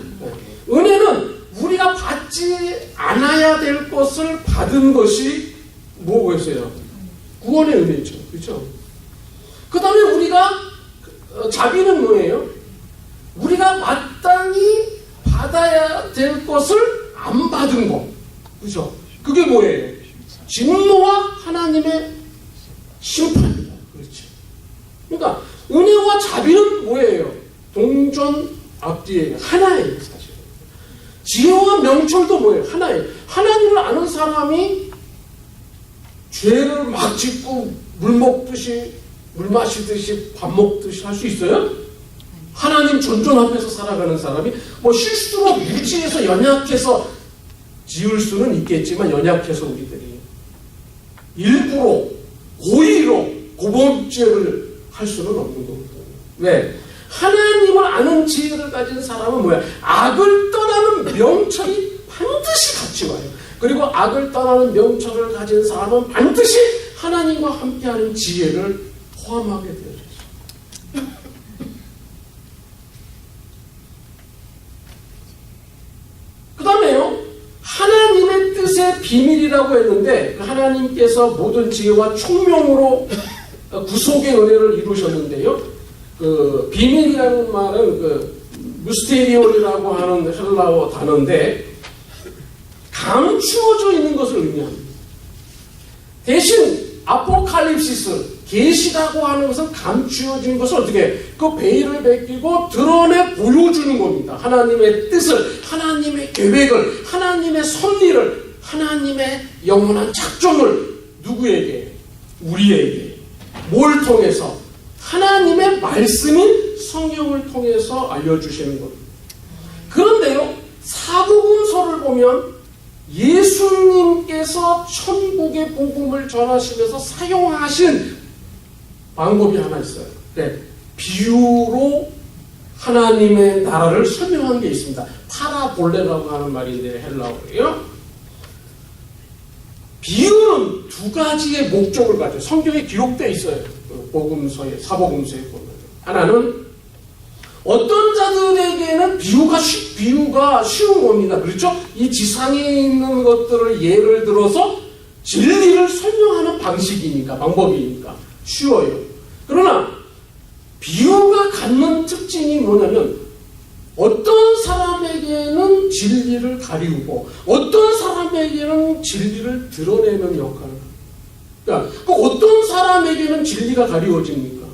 은혜는 우리가 받지 않아야 될 것을 받은 것이 뭐겠어요? 구원의 은혜죠. 그렇죠? 그 다음에 우리가 자비는 뭐예요? 우리가 마땅히 받아야 될 것을 안 받은 것. 그렇죠? 그게 뭐예요? 진노와 하나님의 심판입니다. 그렇죠? 그러니까 은혜와 자비는 뭐예요? 동전 앞뒤에 하나예요, 사실. 지혜와 명철도 뭐예요? 하나예요. 하나님을 아는 사람이 죄를 막 짓고 물 먹듯이, 물 마시듯이, 밥 먹듯이 할 수 있어요? 하나님 존존 앞에서 살아가는 사람이 뭐 실수로 무지해서 연약해서 지을 수는 있겠지만 연약해서 우리들이 일부러 고의로 고범죄를 할 수는 없는 거거든요. 왜? 하나님을 아는 지혜를 가진 사람은 뭐야? 악을 떠나는 명철이 반드시 같이 와요. 그리고 악을 떠나는 명철을 가진 사람은 반드시 하나님과 함께하는 지혜를 포함하게 되어 있어요. 그 다음에요, 하나님의 뜻의 비밀이라고 했는데, 하나님께서 모든 지혜와 총명으로 구속의 은혜를 이루셨는데요. 그 비밀이라는 말은 그 미스테리온이라고 하는 헬라어 단어인데 감추어져 있는 것을 의미합니다. 대신 아포칼립시스, 계시라고 하는 것은 감추어진 것을 어떻게 그 베일을 벗기고 드러내 보여주는 겁니다. 하나님의 뜻을, 하나님의 계획을, 하나님의 섭리를, 하나님의 영원한 작정을 누구에게? 우리에게. 뭘 통해서? 하나님의 말씀인 성경을 통해서 알려주시는 겁니다. 그런데요, 사복음서를 보면 예수님께서 천국의 복음을 전하시면서 사용하신 방법이 하나 있어요. 네, 비유로 하나님의 나라를 설명한 게 있습니다. 파라볼레라고 하는 말인데 헬라어예요. 비유는 두 가지의 목적을 가져요. 성경에 기록되어 있어요. 복음서에, 사복음서에 보면. 하나는 어떤 자들에게는 비유가 쉬운 겁니다. 그렇죠? 이 지상에 있는 것들을 예를 들어서 진리를 설명하는 방식이니까, 방법이니까 쉬워요. 그러나 비유가 갖는 특징이 뭐냐면 어떤 사람에게는 진리를 가리우고 어떤 사람에게는 진리를 드러내는 역할을. 그러니까 그 어떤 사람에게는 진리가 가리워집니까?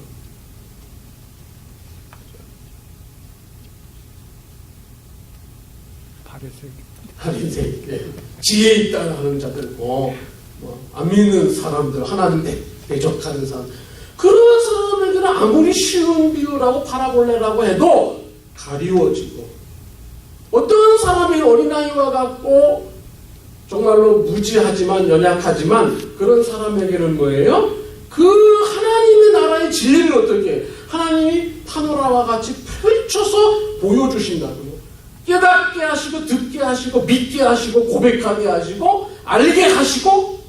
바리새인, 예. 지혜 있다 하는 자들, 안 믿는 사람들, 하나님 대적하는 사람, 그런 사람에게는 아무리 쉬운 비유라고 파라볼레라고 해도 가리워지고, 어떤 사람이 어린아이와 같고 정말로 무지하지만 연약하지만 그런 사람에게는 뭐예요? 그 하나님의 나라의 진리를 어떻게 하나님이 파노라와 같이 펼쳐서 보여주신다고요. 깨닫게 하시고 듣게 하시고 믿게 하시고 고백하게 하시고 알게 하시고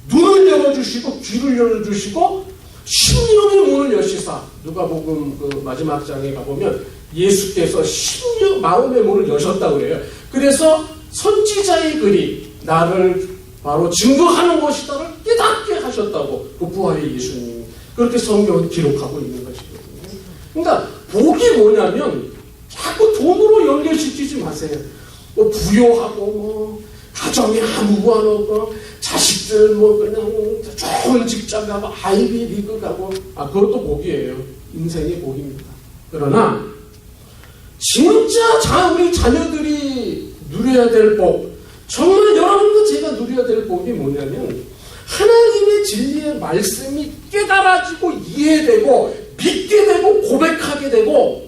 눈을 열어주시고 귀를 열어주시고 심령의 문을 여시사, 누가복음 그 마지막 장에 가보면 예수께서 심령 마음의 문을 여셨다고 그래요. 그래서 선지자의 글이 나를 바로 증거하는 것이다를 깨닫게 하셨다고, 그 부활의 예수님이 그렇게 성경을 기록하고 있는 것이거든요. 그러니까 복이 뭐냐면 자꾸 돈으로 연결시키지 마세요. 부여하고 가정에 아무 무한 없고 자식들 그냥 좋은 직장 가고 아이비 리그 가고, 그것도 복이에요. 인생의 복입니다. 그러나 진짜 우리 자녀들이 누려야 될 복, 정말 여러분도 제가 누려야 될 복이 뭐냐면 하나님의 진리의 말씀이 깨달아지고 이해되고 믿게 되고 고백하게 되고,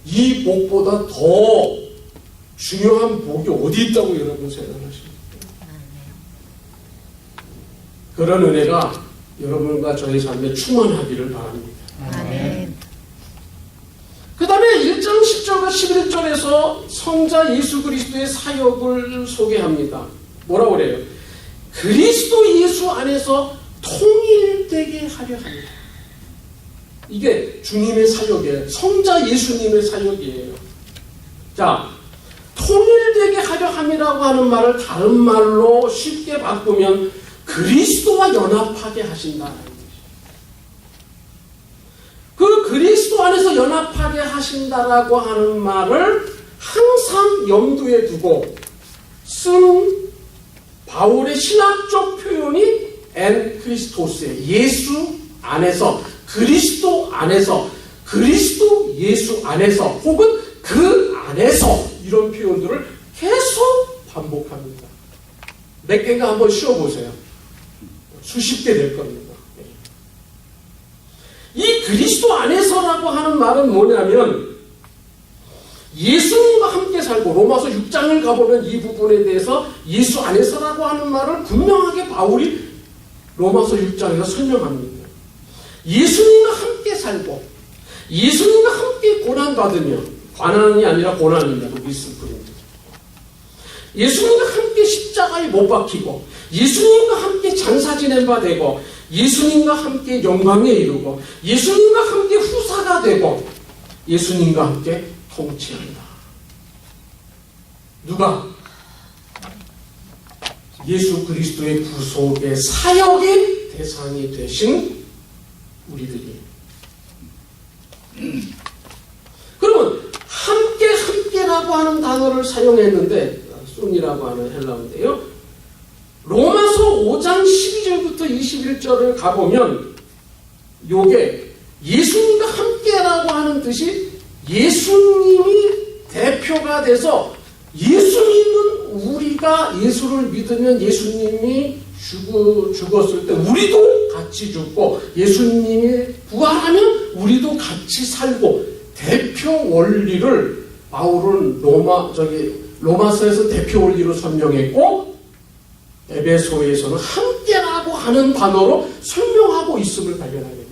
이 복보다 더 중요한 복이 어디 있다고 여러분 생각하십니까? 그런 은혜가 여러분과 저의 삶에 충만하기를 바랍니다. 아멘. 그 다음에 1장 10절과 11절에서 성자 예수 그리스도의 사역을 소개합니다. 뭐라고 그래요? 그리스도 예수 안에서 통일되게 하려 합니다. 이게 주님의 사역이에요. 성자 예수님의 사역이에요. 자, 통일되게 하려 함이라고 하는 말을 다른 말로 쉽게 바꾸면 그리스도와 연합하게 하신다는 것이죠. 그 그리스도 안에서 연합하게 하신다라고 하는 말을 항상 염두에 두고 쓴 바울의 신학적 표현이 엔 크리스토스의 예수 안에서, 그리스도 안에서, 그리스도 예수 안에서, 혹은 그 안에서, 이런 표현들을 계속 반복합니다. 몇 개가 한번 쉬어보세요. 수십 개 될 겁니다. 이 그리스도 안에서라고 하는 말은 뭐냐면 예수님과 함께 살고, 로마서 6장을 가보면 이 부분에 대해서 예수 안에서라고 하는 말을 분명하게 바울이 로마서 6장에서 설명합니다. 예수님과 함께 살고 예수님과 함께 고난받으며, 관한이 아니라 고난입니다. 미스프입니다. 예수님과 함께 십자가에 못 박히고 예수님과 함께 장사 지낸 바 되고 예수님과 함께 영광에 이르고 예수님과 함께 후사가 되고 예수님과 함께 통치한다. 누가? 예수 그리스도의 구속의 사역의 대상이 되신 우리들이. 그러면 함께라고 하는 단어를 사용했는데, 순이라고 하는 헬라어인데요, 로마서 5장 12절부터 21절을 가보면 요게 예수님과 함께라고 하는 뜻이 예수님이 대표가 돼서, 예수님은 우리가 예수를 믿으면 예수님이 죽었을 때 우리도 같이 죽고, 예수님이 부활하면 우리도 같이 살고, 대표 원리를 바울은 로마서에서 대표 원리로 설명했고, 에베소에서는 함께라고 하는 단어로 설명하고 있음을 발견하게 되죠.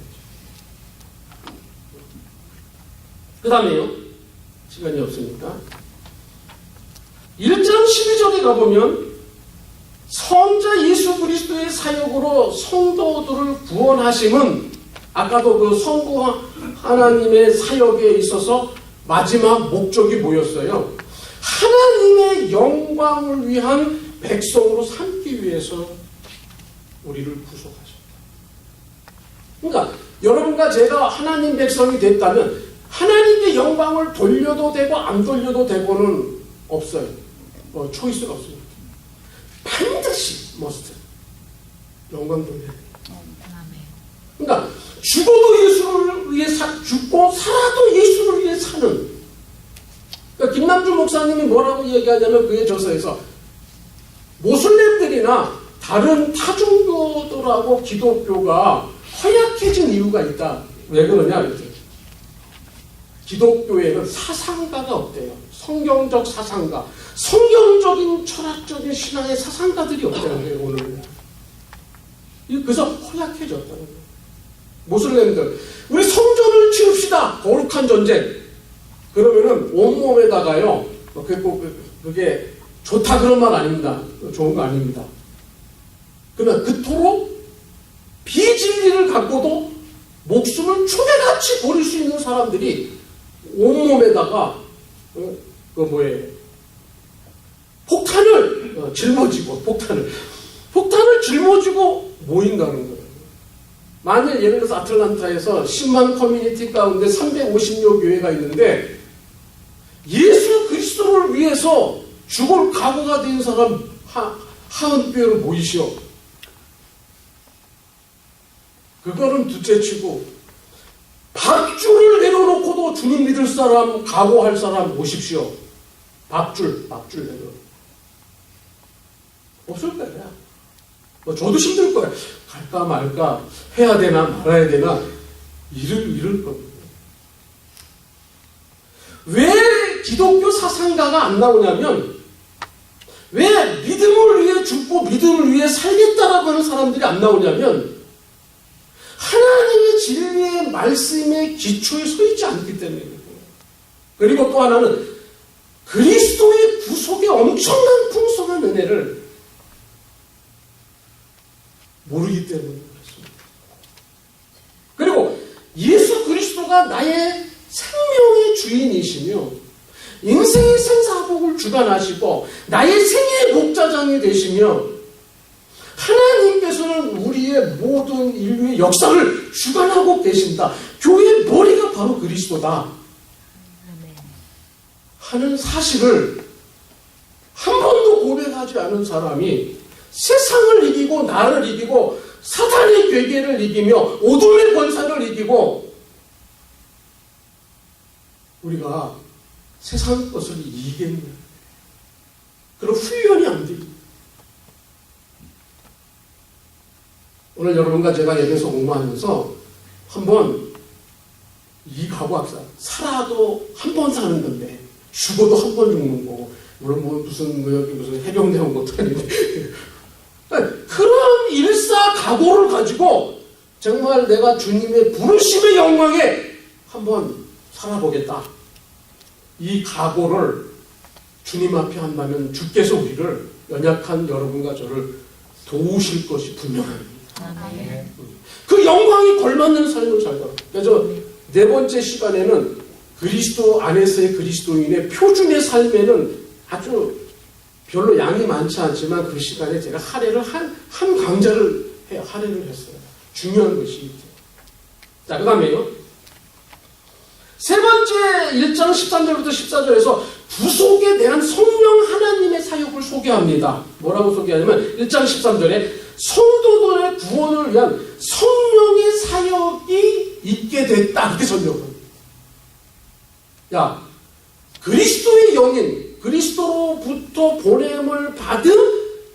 그 다음에요, 시간이 없으니까 1장 12절에 가보면 성자 예수 그리스도의 사역으로 성도들을 구원하심은, 아까도 그 성부 하나님의 사역에 있어서 마지막 목적이 뭐였어요? 하나님의 영광을 위한 백성으로 삼기 위해서 우리를 구속하셨다. 그러니까 여러분과 제가 하나님 백성이 됐다면 하나님의 영광을 돌려도 되고 안 돌려도 되고는 없어요. 초이스가 없습니다. 반드시 must 영광 돌려야 돼요. 그러니까 죽어도 예수를 위해 죽고 살아도 예수를 위해 사는 목사님이 뭐라고 얘기하냐면 그의 저서에서 모슬렘들이나 다른 타종교들하고 기독교가 허약해진 이유가 있다. 왜 그러냐 이렇게. 기독교에는 사상가가 없대요. 성경적 사상가, 성경적인 철학적인 신앙의 사상가들이 없다는 거예요. 오늘. 그래서 허약해졌다는 거예요. 모슬렘들, 우리 성전을 치웁시다. 거룩한 전쟁. 그러면은 온몸에다가요. 그게 좋다 그런 말 아닙니다. 좋은 거 아닙니다. 그러나 그토록 비진리를 갖고도 목숨을 초대같이 버릴 수 있는 사람들이 온몸에다가 폭탄을 짊어지고 폭탄을 짊어지고 모인다는 거예요. 만일 예를 들어서 아틀란타에서 10만 커뮤니티 가운데 350여 교회가 있는데 예수 그리스도를 위해서 죽을 각오가 된 사람 90교회로 모이시오. 그거는 둘째치고 밥줄을 내려놓고도 주님 믿을 사람, 각오할 사람 오십시오. 밥줄 내려. 없을 거야. 저도 힘들 거야. 갈까 말까, 해야 되나 말아야 되나 이럴 겁니다. 왜 기독교 사상가가 안 나오냐면, 왜 믿음을 위해 죽고 믿음을 위해 살겠다라고 하는 사람들이 안 나오냐면, 하나님의 진리의 말씀의 기초에 서 있지 않기 때문이거든요. 그리고 또 하나는 그리스도의 구속의 엄청난 풍성한 은혜를 모르기 때문에 그렇습니다. 그리고 예수 그리스도가 나의 생명의 주인이시며 인생의 생사복을 주관하시고 나의 생애의 목자장이 되시며 하나님께서는 우리의 모든 인류의 역사를 주관하고 계신다. 교회의 머리가 바로 그리스도다 하는 사실을 한 번도 고백하지 않은 사람이 세상을 이기고 나를 이기고 사탄의 괴계를 이기며 어둠의 권세를 이기고 우리가 세상 것을 이기겠냐. 그런 훈련이 안 됩니다. 오늘 여러분과 제가 예배에서 공부하면서 한번 이 각오합시다. 살아도 한 번 사는 건데 죽어도 한 번 죽는 거고 물론 무슨 해병대 온 것도 아닌데 그런 일사각오를 가지고 정말 내가 주님의 부르심의 영광에 한번 살아보겠다. 이 각오를 주님 앞에 한다면 주께서 우리를 연약한 여러분과 저를 도우실 것이 분명합니다. 그 영광이 걸맞는 삶을 살다. 그래서 네 번째 시간에는 그리스도 안에서의 그리스도인의 표준의 삶에는 아주 별로 양이 많지 않지만 그 시간에 제가 할애를 한 강좌를 할애를 했어요. 중요한 것이 있죠. 자, 그 다음에요. 세 번째 1장 13절부터 14절에서 구속에 대한 성령 하나님의 사역을 소개합니다. 뭐라고 소개하냐면 1장 13절에 성도들의 구원을 위한 성령의 사역이 있게 됐다. 이렇게 설명합니다. 야, 그리스도의 영인, 그리스도로부터 보냄을 받은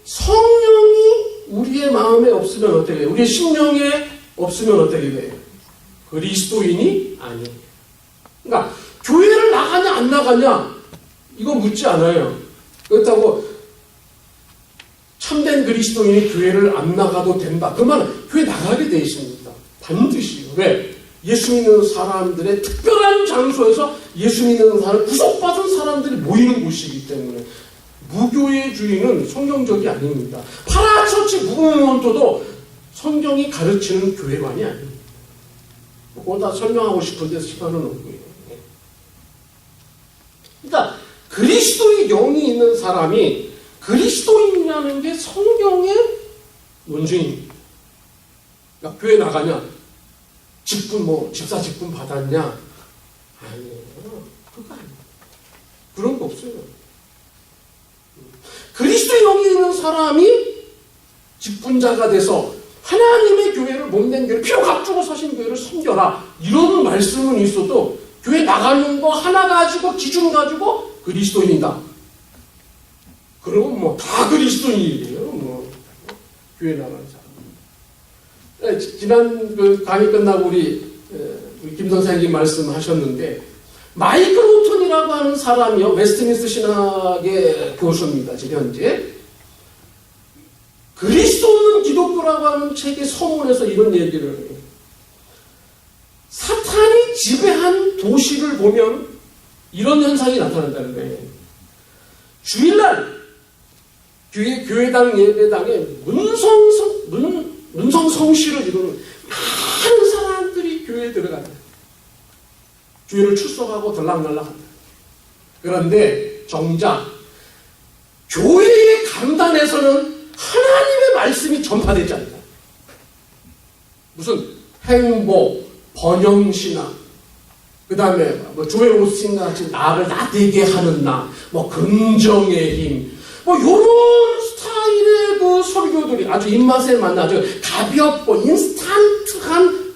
성령이 우리의 마음에 없으면 어떻게 돼요? 우리의 심령에 없으면 어떻게 돼요? 그리스도인이 아니에요. 그러니까 교회를 나가냐 안 나가냐 이거 묻지 않아요. 그렇다고 참된 그리스도인이 교회를 안 나가도 된다. 그 말은 교회 나가게 되어 있습니다. 반드시. 왜? 예수 믿는 사람들의 특별한 장소에서 예수 믿는 사람, 구속받은 사람들이 모이는 곳이기 때문에 무교의 주의는 성경적이 아닙니다. 파라처치 무브먼트도 성경이 가르치는 교회관이 아닙니다. 그거 다 설명하고 싶은데 시간은 없고요. 그러니까 그리스도의 영이 있는 사람이 그리스도인이라는 게 성경의 논증입니다. 그러니까 교회 나가냐? 집사 직분 받았냐? 아니에요. 그거 아니에요. 그런 거 없어요. 그리스도의 영이 있는 사람이 직분자가 돼서 하나님의 교회를 몸된 교회를 피로 값주고 사신 교회를 섬겨라. 이런 말씀은 있어도 교회 나가는 거 하나 가지고 기준 가지고 그리스도인이다. 그러면 뭐 다 그리스도인이에요. 뭐 교회 나가는 사람. 지난 그 강의 끝나고 우리 김 선생님 말씀하셨는데 마이클 호튼이라고 하는 사람이요, 웨스트민스터 신학의 교수입니다. 지금 현재 그리스도 없는 기독교라고 하는 책의 서문에서 이런 얘기를 해요. 사탄이 지배한 도시를 보면 이런 현상이 나타난다는 거예요. 주일날 교회당 예배당에 문성 성시를 이루는 많은 사람들이 교회에 들어간다. 교회를 출석하고 들락날락한다. 그런데 정작 교회의 강단에서는 하나님의 말씀이 전파되지 않는다. 무슨 행복, 번영신학, 그 다음에 뭐 조엘 오스틴 같이 나를 나대게 하는 나, 뭐 긍정의 힘, 뭐 요런 스타일의 그 설교들이 아주 입맛에 맞는 아주 가볍고 인스턴트한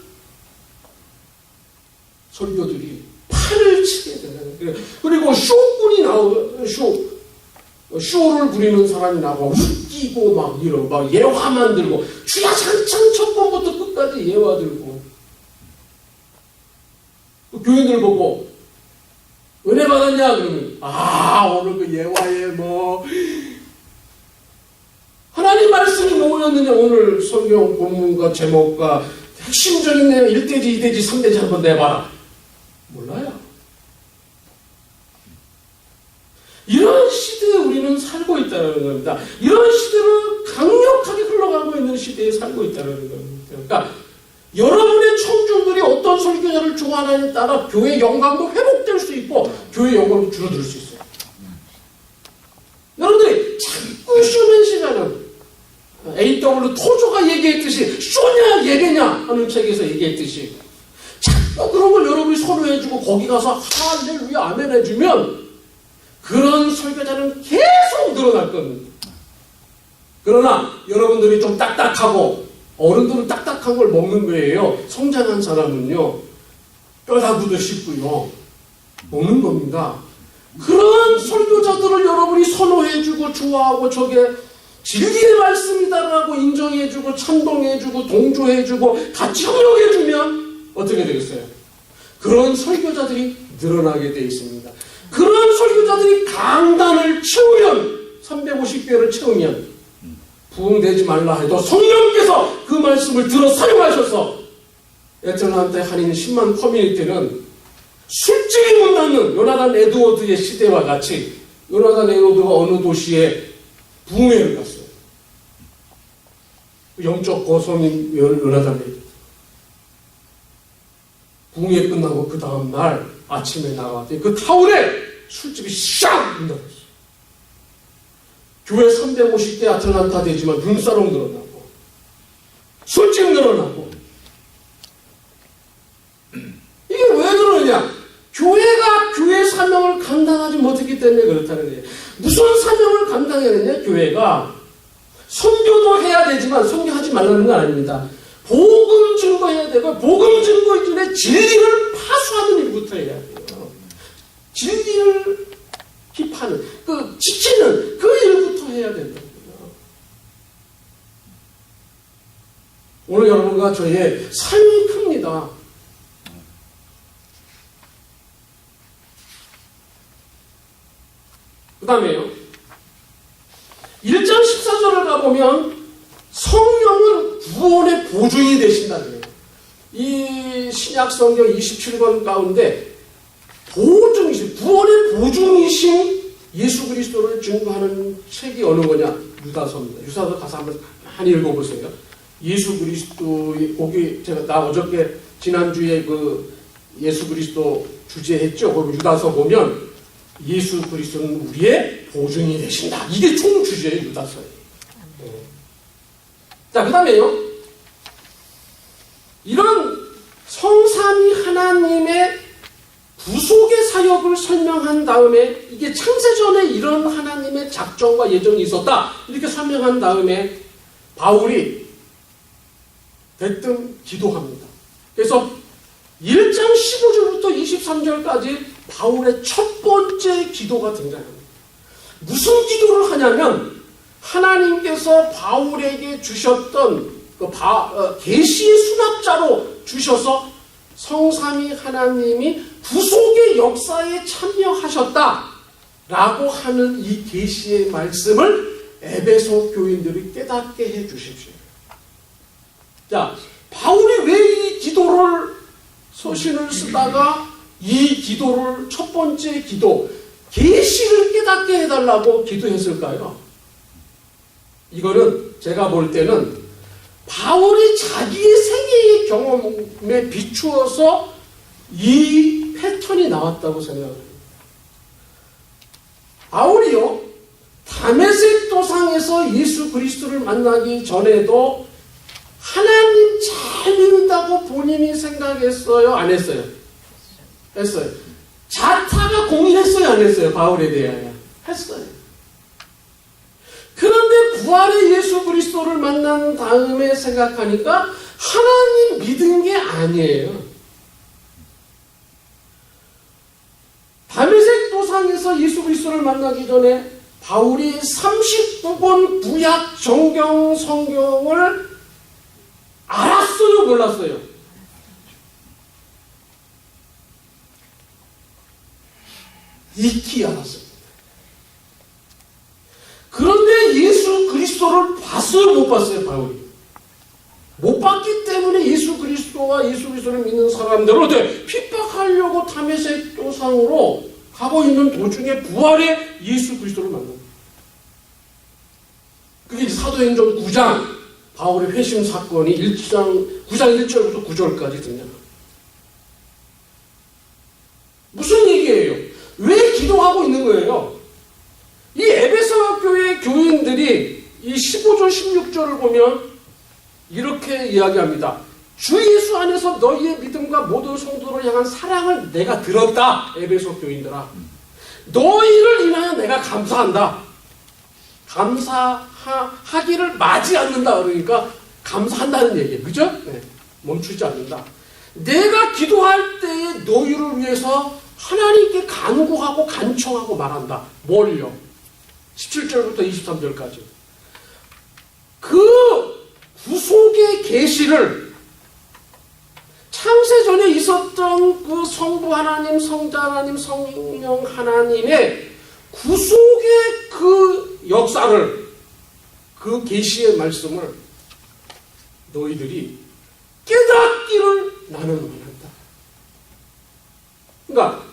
설교들이 판을 치게 되는. 그리고 쇼꾼이 쇼를 부리는 사람이 나고 웃기고 막 이러고 막 예화 만들고 주야장창 첫 번부터 끝까지 예화 들고 교인들 보고 은혜 받았냐 그러면 오늘 그 예화에 뭐 하나님 말씀이 뭐였느냐, 오늘 성경 본문과 제목과 핵심적인 내용 1대지 2대지 3대지 한번 내봐라. 몰라요. 이런 시대에 우리는 살고 있다는 겁니다. 이런 시대로 강력하게 흘러가고 있는 시대에 살고 있다는 겁니다. 그러니까 여러분의 청중들이 어떤 설교자를 좋아하느냐에 따라 교회의 영광도 회복될 수 있고 교회의 영광도 줄어들 수 있어요. 여러분들이 자꾸 쉬는 시간은 A.W. 토조가 얘기했듯이 쇼냐 예배냐 하는 책에서 얘기했듯이 자꾸 그런 걸 여러분이 선호해주고 거기 가서 할렐루야 아멘 해주면 그런 설교자는 계속 늘어날 겁니다. 그러나 여러분들이 좀 딱딱하고 어른들은 딱딱한 걸 먹는 거예요. 성장한 사람은요 뼈다 굳어 싶고요 먹는 겁니다. 그런 설교자들을 여러분이 선호해주고 좋아하고 저게 진리의 말씀이다라고 인정해주고 찬동해주고 동조해주고 같이 협력해주면 어떻게 되겠어요? 그런 설교자들이 늘어나게 되어 있습니다. 그런 설교자들이 강단을 채우면 350개를 채우면 부흥되지 말라 해도 성령께서 그 말씀을 들어 사용하셔서 애틀란타 한인 10만 커뮤니티는 술집이 못 낳는 요나단 에드워드의 시대와 같이 요나단 에드워드가 어느 도시에 부흥회를 갔어요. 영적 고성인 요나단 에드워드. 부흥회 끝나고 그 다음날 아침에 나갔더니 그 타운에 술집이 샥 문 닫았어요. 교회 350개 아틀란타 되지만 눈사롱 늘어나고 술집 늘어나고 이게 왜 그러느냐? 교회가 교회 사명을 감당하지 못했기 때문에 그렇다는 거예요. 무슨 사명을 감당해야 되냐? 교회가 선교도 해야 되지만 선교하지 말라는 건 아닙니다. 복음 증거해야 되고 복음 증거 중에 진리를 파수하는 일부터 해야 돼요. 진리를 비판은 지키는 그 일부터 해야 된다고요. 오늘 여러분과 저의 삶이 큽니다. 그 다음에요. 1장 14절을 가보면 성령은 구원의 보증이 되신다 그래요. 이 신약 성경 27권 가운데 보증이신, 구원의 보증이신 예수 그리스도를 증거하는 책이 어느 거냐? 유다서입니다. 유다서 가서 한번 많이 읽어보세요. 예수 그리스도의 거기 나 어저께 지난주에 그 예수 그리스도 주제했죠. 거기 유다서 보면 예수 그리스도는 우리의 보증이 되신다. 이게 총 주제예요, 유다서예요. 자, 그 다음에요. 이런 성삼위 하나님의 구속의 사역을 설명한 다음에 이게 창세전에 이런 하나님의 작정과 예정이 있었다. 이렇게 설명한 다음에 바울이 대뜸 기도합니다. 그래서 1장 15절부터 23절까지 바울의 첫 번째 기도가 등장합니다. 무슨 기도를 하냐면 하나님께서 바울에게 주셨던 계시의 수납자로 주셔서 성삼위 하나님이 구속의 역사에 참여하셨다라고 하는 이 계시의 말씀을 에베소 교인들이 깨닫게 해 주십시오. 자, 바울이 왜 이 기도를 서신을 쓰다가 이 기도를 첫 번째 기도, 계시를 깨닫게 해달라고 기도했을까요? 이거는 제가 볼 때는 바울이 자기의 생애의 경험에 비추어서 이 패턴이 나왔다고 생각합니다. 바울이요, 다메섹 도상에서 예수 그리스도를 만나기 전에도 하나님 잘 믿는다고 본인이 생각했어요? 안 했어요? 했어요. 자타가 공인했어요? 안 했어요? 바울에 대하여? 했어요. 그런데 부활의 예수 그리스도를 만난 다음에 생각하니까 하나님 믿은 게 아니에요. 다메섹 도상에서 예수 그리스도를 만나기 전에 바울이 39권 구약 정경 성경을 알았어요? 몰랐어요? 익히 알았어요. 그런데 예수 그리스도를 봤어요? 못 봤어요? 바울이? 못 봤기 때문에 예수 그리스도와 예수 그리스도를 믿는 사람들을 핍박하려고 다메섹 도상으로 가고 있는 도중에 부활의 예수 그리스도를 만납니다. 그게 사도행전 9장 바울의 회심 사건이 9장 1절부터 9절까지 등장합니다. 무슨 얘기예요? 왜 기도하고 있는 거예요? 이 에베소 교회 교인들이 이 15절 16절을 보면 이렇게 이야기합니다. 주 예수 안에서 너희의 믿음과 모든 성도를 향한 사랑을 내가 들었다. 에베소 교인들아, 너희를 인하여 내가 감사한다. 감사하기를 마지 않는다. 그러니까 감사한다는 얘기예요. 그죠? 네. 멈추지 않는다. 내가 기도할 때에 너희를 위해서 하나님께 간구하고 간청하고 말한다. 뭘요? 17절부터 23절까지. 그 구속의 계시를 창세전에 있었던 그 성부 하나님, 성자 하나님, 성령 하나님의 구속의 그 역사를, 그 계시의 말씀을 너희들이 깨닫기를 나는 원한다. 그러니까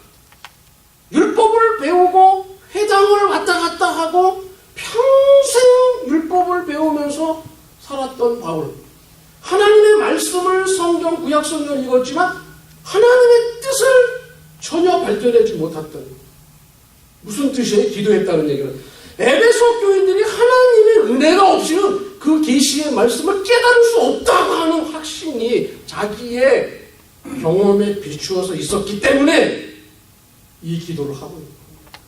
율법을 배우고 회당을 왔다 갔다 하고 평생 율법을 배우면서 살았던 바울, 하나님의 말씀을 성경, 구약 성경을 읽었지만 하나님의 뜻을 전혀 발견하지 못했던, 무슨 뜻이에요? 기도했다는 얘기는 에베소 교인들이 하나님의 은혜가 없이는 그 계시의 말씀을 깨달을 수 없다고 하는 확신이 자기의 경험에 비추어서 있었기 때문에 이 기도를 하고 있는 겁니다.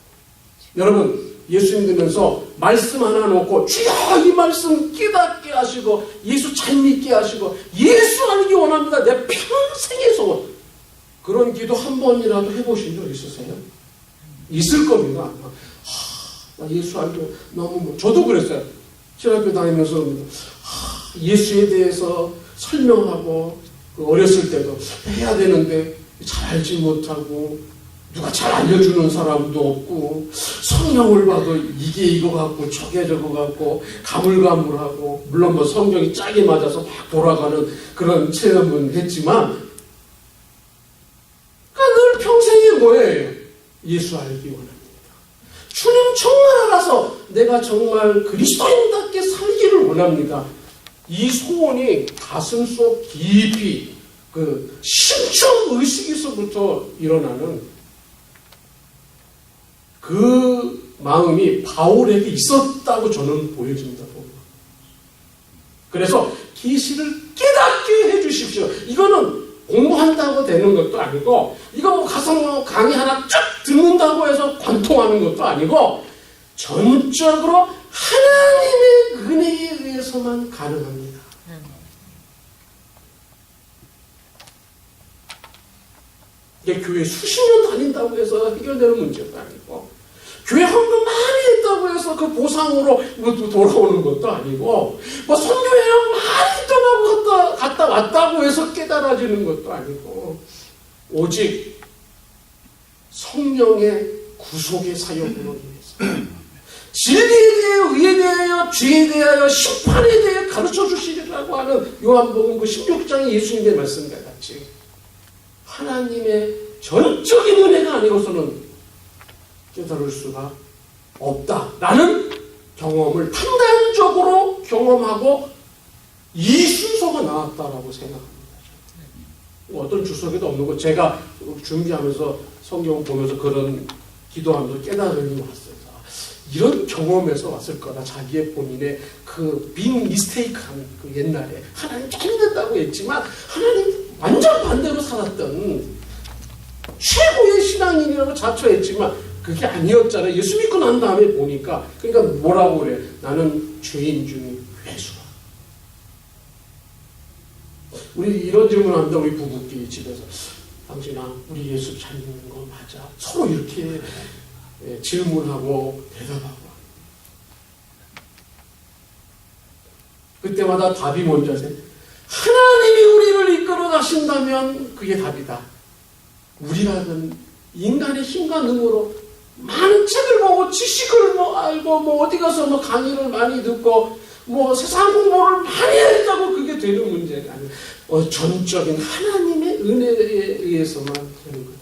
여러분, 예수 믿으면서 말씀 하나 놓고 주여 이 말씀 깨닫게 하시고 예수 잘 믿게 하시고 예수 알기 원합니다. 내 평생의 소원. 그런 기도 한 번이라도 해보신 적 있으세요? 있을 겁니다. 나 예수 알기 너무, 저도 그랬어요. 신학교 다니면서 예수에 대해서 설명하고 어렸을 때도 해야 되는데 잘 알지 못하고 누가 잘 알려주는 사람도 없고 성경을 봐도 이게 이거 같고 저게 저거 같고 가물가물하고, 물론 뭐 성경이 짝이 맞아서 막 돌아가는 그런 체험은 했지만 그러니까 늘 평생에 뭐예요? 예수 알기 원합니다. 주님 정말 알아서 내가 정말 그리스도인답게 살기를 원합니다. 이 소원이 가슴속 깊이 그 심층 의식에서부터 일어나는 그 마음이 바울에게 있었다고 저는 보여집니다. 그래서 계시를 깨닫게 해주십시오. 이거는 공부한다고 되는 것도 아니고, 이거 뭐 가서 뭐 강의 하나 쭉 듣는다고 해서 관통하는 것도 아니고, 전적으로 하나님의 은혜에 의해서만 가능합니다. 이게 교회 수십 년 다닌다고 해서 해결되는 문제가 아니고, 교회 헌금 많이 했다고 해서 그 보상으로 돌아오는 것도 아니고, 뭐 선교여행 많이 떠나고 갔다 왔다고 해서 깨달아지는 것도 아니고, 오직 성령의 구속의 사역으로 인해서 진리에 대하여, 의에 대하여, 죄에 대하여, 심판에 대하여 가르쳐 주시리라고 하는 요한복음 그 16장의 예수님의 말씀과 같이 하나님의 전적인 은혜가 아니고서는 깨달을 수가 없다라는 경험을 판단적으로 경험하고 이 순서가 나왔다라고 생각합니다. 어떤 주석에도 없는 거, 제가 준비하면서 성경 보면서 그런 기도하면서 깨달음이 왔어요. 이런 경험에서 왔을 거다. 자기의 본인의 그 빅 미스테이크한 그 옛날에 하나님 힘든다고 했지만 하나님 완전 반대로 살았던 최고의 신앙인이라고 자처했지만 그게 아니었잖아요. 예수 믿고 난 다음에 보니까. 그러니까 뭐라고 그래? 나는 죄인 중에 회수라. 우리 이런 질문한다. 우리 부부끼리 집에서. 당신아, 우리 예수 잘 믿는 거 맞아? 서로 이렇게 질문하고 대답하고. 그때마다 답이 뭔지 아세요? 하나님이 우리를 이끌어 가신다면 그게 답이다. 우리라는 인간의 힘과 능으로 많은 책을 보고 지식을 알고 어디 가서 강의를 많이 듣고 세상 공부를 많이 했다고 그게 되는 문제가 아니에요. 전적인 하나님의 은혜에 의해서만 되는 거다.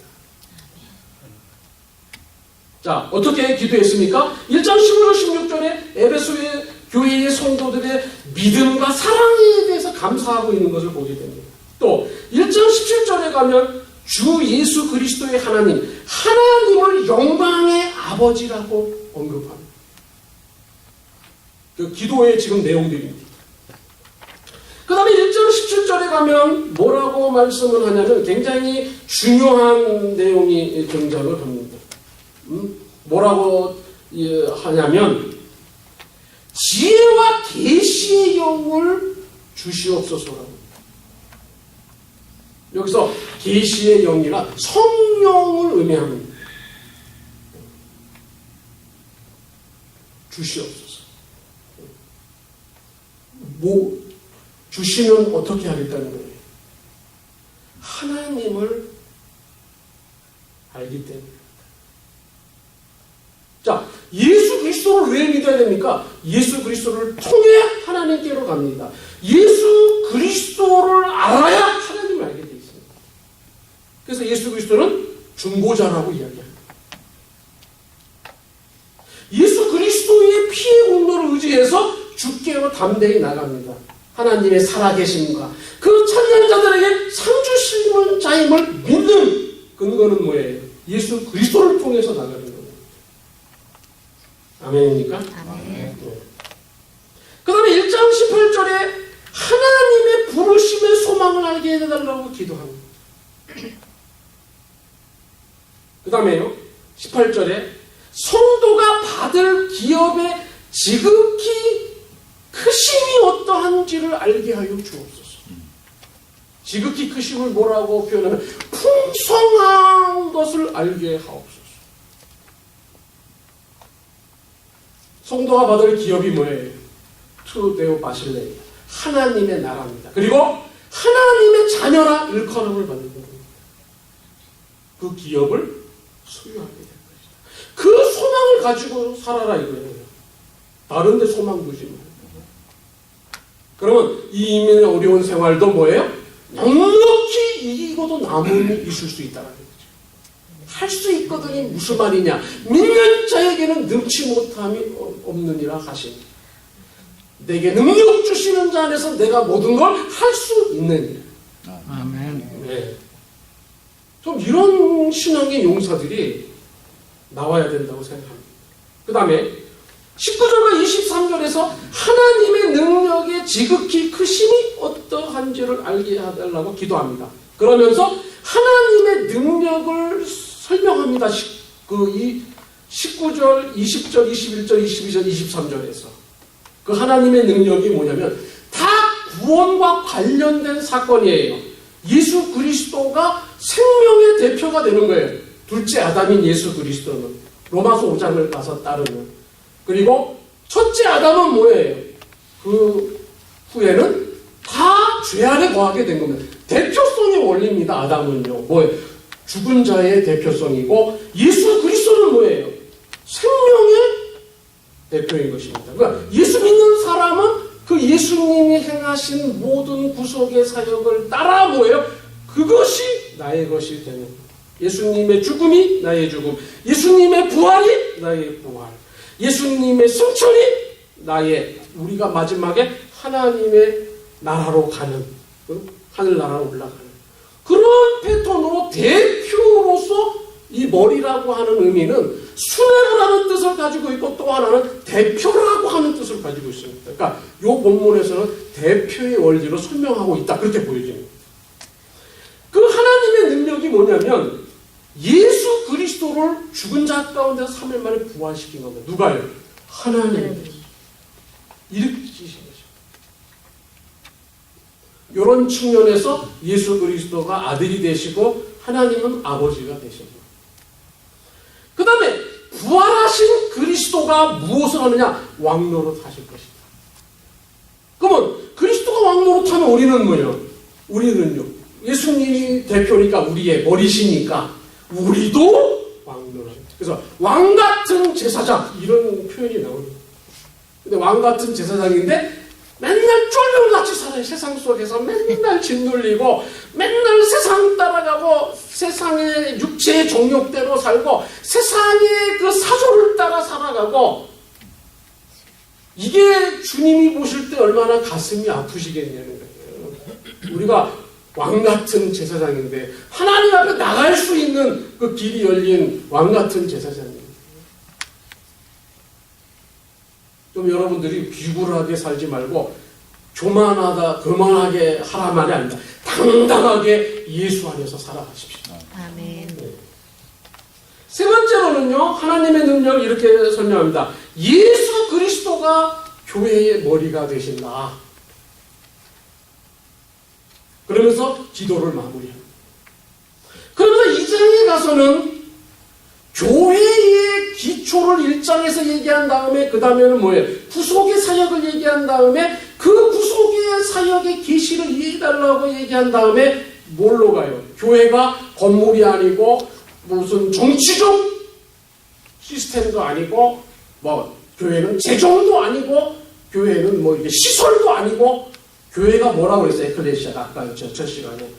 자, 어떻게 기도했습니까? 1장 15절 16절에 에베소의 교회의 성도들의 믿음과 사랑에 대해서 감사하고 있는 것을 보게 됩니다. 또 1장 17절에 가면 주 예수 그리스도의 하나님, 하나님을 영광의 아버지라고 언급합니다. 그 기도의 지금 내용들입니다. 그 다음에 1장 17절에 가면 뭐라고 말씀을 하냐면 굉장히 중요한 내용이 등장을 합니다. 뭐라고 하냐면 지혜와 계시의 영을 주시옵소서라고. 여기서 계시의 영이라 성령을 의미합니다. 주시옵소서. 주시면 어떻게 하겠다는 거예요? 하나님을 알기 때문에. 자, 예수 그리스도를 왜 믿어야 됩니까? 예수 그리스도를 통해 하나님께로 갑니다. 예수 그리스도를 알아야 하나님을 알게 돼 있습니다. 그래서 예수 그리스도는 중보자라고 이야기합니다. 예수 그리스도의 피의 공로를 의지해서 주께로 담대히 나갑니다. 하나님의 살아계심과 그 참여한 자들에게 상 주시는 자임을 믿는 근거는 뭐예요? 예수 그리스도를 통해서 나가는 거예요. 아멘입니까? 아멘. 네. 그 다음에 1장 18절에 하나님의 부르심의 소망을 알게 해달라고 기도합니다. 그 다음에요, 18절에 성도가 받을 기업의 지극히 크심이 어떠한지를 알게 하여 주옵소서. 지극히 크심을 뭐라고 표현하면 풍성한 것을 알게 하옵소서. 성도가 받을 기업이 뭐예요? 투데오 바실레, 하나님의 나라입니다. 그리고 하나님의 자녀라 일컬음을 받는 겁니다. 그 기업을 소유하게 될 것이다. 그 소망을 가지고 살아라 이거예요. 다른 데 소망 두지 말고. 그러면 이 이민의 어려운 생활도 뭐예요? 넉넉히 이기고도 남음이 있을 수 있다는 거죠. 할 수 있거든이 무슨 말이냐? 믿는 자에게는 능치 못함이 없느니라 하시니 내게 능력 주시는 자 안에서 내가 모든 걸 할 수 있느니라. 아멘. 네. 좀 이런 신앙의 용사들이 나와야 된다고 생각합니다. 그 다음에 19절과 23절에서 하나님의 능력의 지극히 크심이 어떠한지를 알게 해달라고 기도합니다. 그러면서 하나님의 능력을 설명합니다. 이 19절, 20절, 21절, 22절, 23절에서 그 하나님의 능력이 뭐냐면 다 구원과 관련된 사건이에요. 예수 그리스도가 생명의 대표가 되는 거예요. 둘째 아담인 예수 그리스도는. 로마서 5장을 가서 따르는. 그리고 첫째 아담은 뭐예요? 그 후에는 다 죄 안에 거하게 된 겁니다. 대표성의 원리입니다. 아담은요. 뭐예요? 죽은 자의 대표성이고 예수 그리스도는 뭐예요? 생명의 대표인 것입니다. 그러니까 예수 믿는 사람은 그 예수님이 행하신 모든 구속의 사역을 따라 뭐예요? 그것이 나의 것이 되는 거예요. 예수님의 죽음이 나의 죽음, 예수님의 부활이 나의 부활, 예수님의 승천이 나의, 우리가 마지막에 하나님의 나라로 가는, 하늘나라로 올라가는 그런 패턴으로 대표로서 이 머리라고 하는 의미는 수레를 하는 뜻을 가지고 있고 또 하나는 대표라고 하는 뜻을 가지고 있습니다. 그러니까 이 본문에서는 대표의 원리로 설명하고 있다. 그렇게 보여집니다. 그 하나님의 능력이 뭐냐면 예수 그리스도를 죽은 자 가운데서 3일 만에 부활시킨 겁니다. 누가요? 하나님. 일으키신 거죠. 이런 측면에서 예수 그리스도가 아들이 되시고 하나님은 아버지가 되신 거예요. 그 다음에 부활하신 그리스도가 무엇을 하느냐? 왕노릇 하실 것이다. 그러면 그리스도가 왕노릇 하면 우리는 뭐예요? 우리는요. 예수님이 대표니까 우리의 머리시니까 우리도 왕노릇. 그래서 왕같은 제사장 이런 표현이 나옵니다. 근데 왕같은 제사장인데 맨날 쫄병같이 살아요. 세상 속에서 맨날 짓눌리고 맨날 세상 따라가고 세상의 육체의 정욕대로 살고 세상의 그 사조를 따라 살아가고 이게 주님이 보실 때 얼마나 가슴이 아프시겠냐는 거예요. 우리가 왕같은 제사장인데 하나님 앞에 나갈 수 있는 그 길이 열린 왕같은 제사장입니다. 좀 여러분들이 비굴하게 살지 말고 교만하게 하라 말이 아닙니다. 당당하게 예수 안에서 살아가십시오. 아멘. 네. 세 번째로는요, 하나님의 능력을 이렇게 설명합니다. 예수 그리스도가 교회의 머리가 되신다. 그러면서 기도를 마무리합니다. 그러면서 2장에 가서는 교회의 기초를 1장에서 얘기한 다음에 그 다음에는 뭐예요? 구속의 사역을 얘기한 다음에 그 구속의 사역의 계시를 이해해달라고 얘기한 다음에 뭘로 가요? 교회가 건물이 아니고 무슨 정치적 시스템도 아니고 뭐 교회는 재정도 아니고 교회는 뭐 이게 시설도 아니고 교회가 뭐라고 그랬어요? 에클레시아가 아까 첫 시간에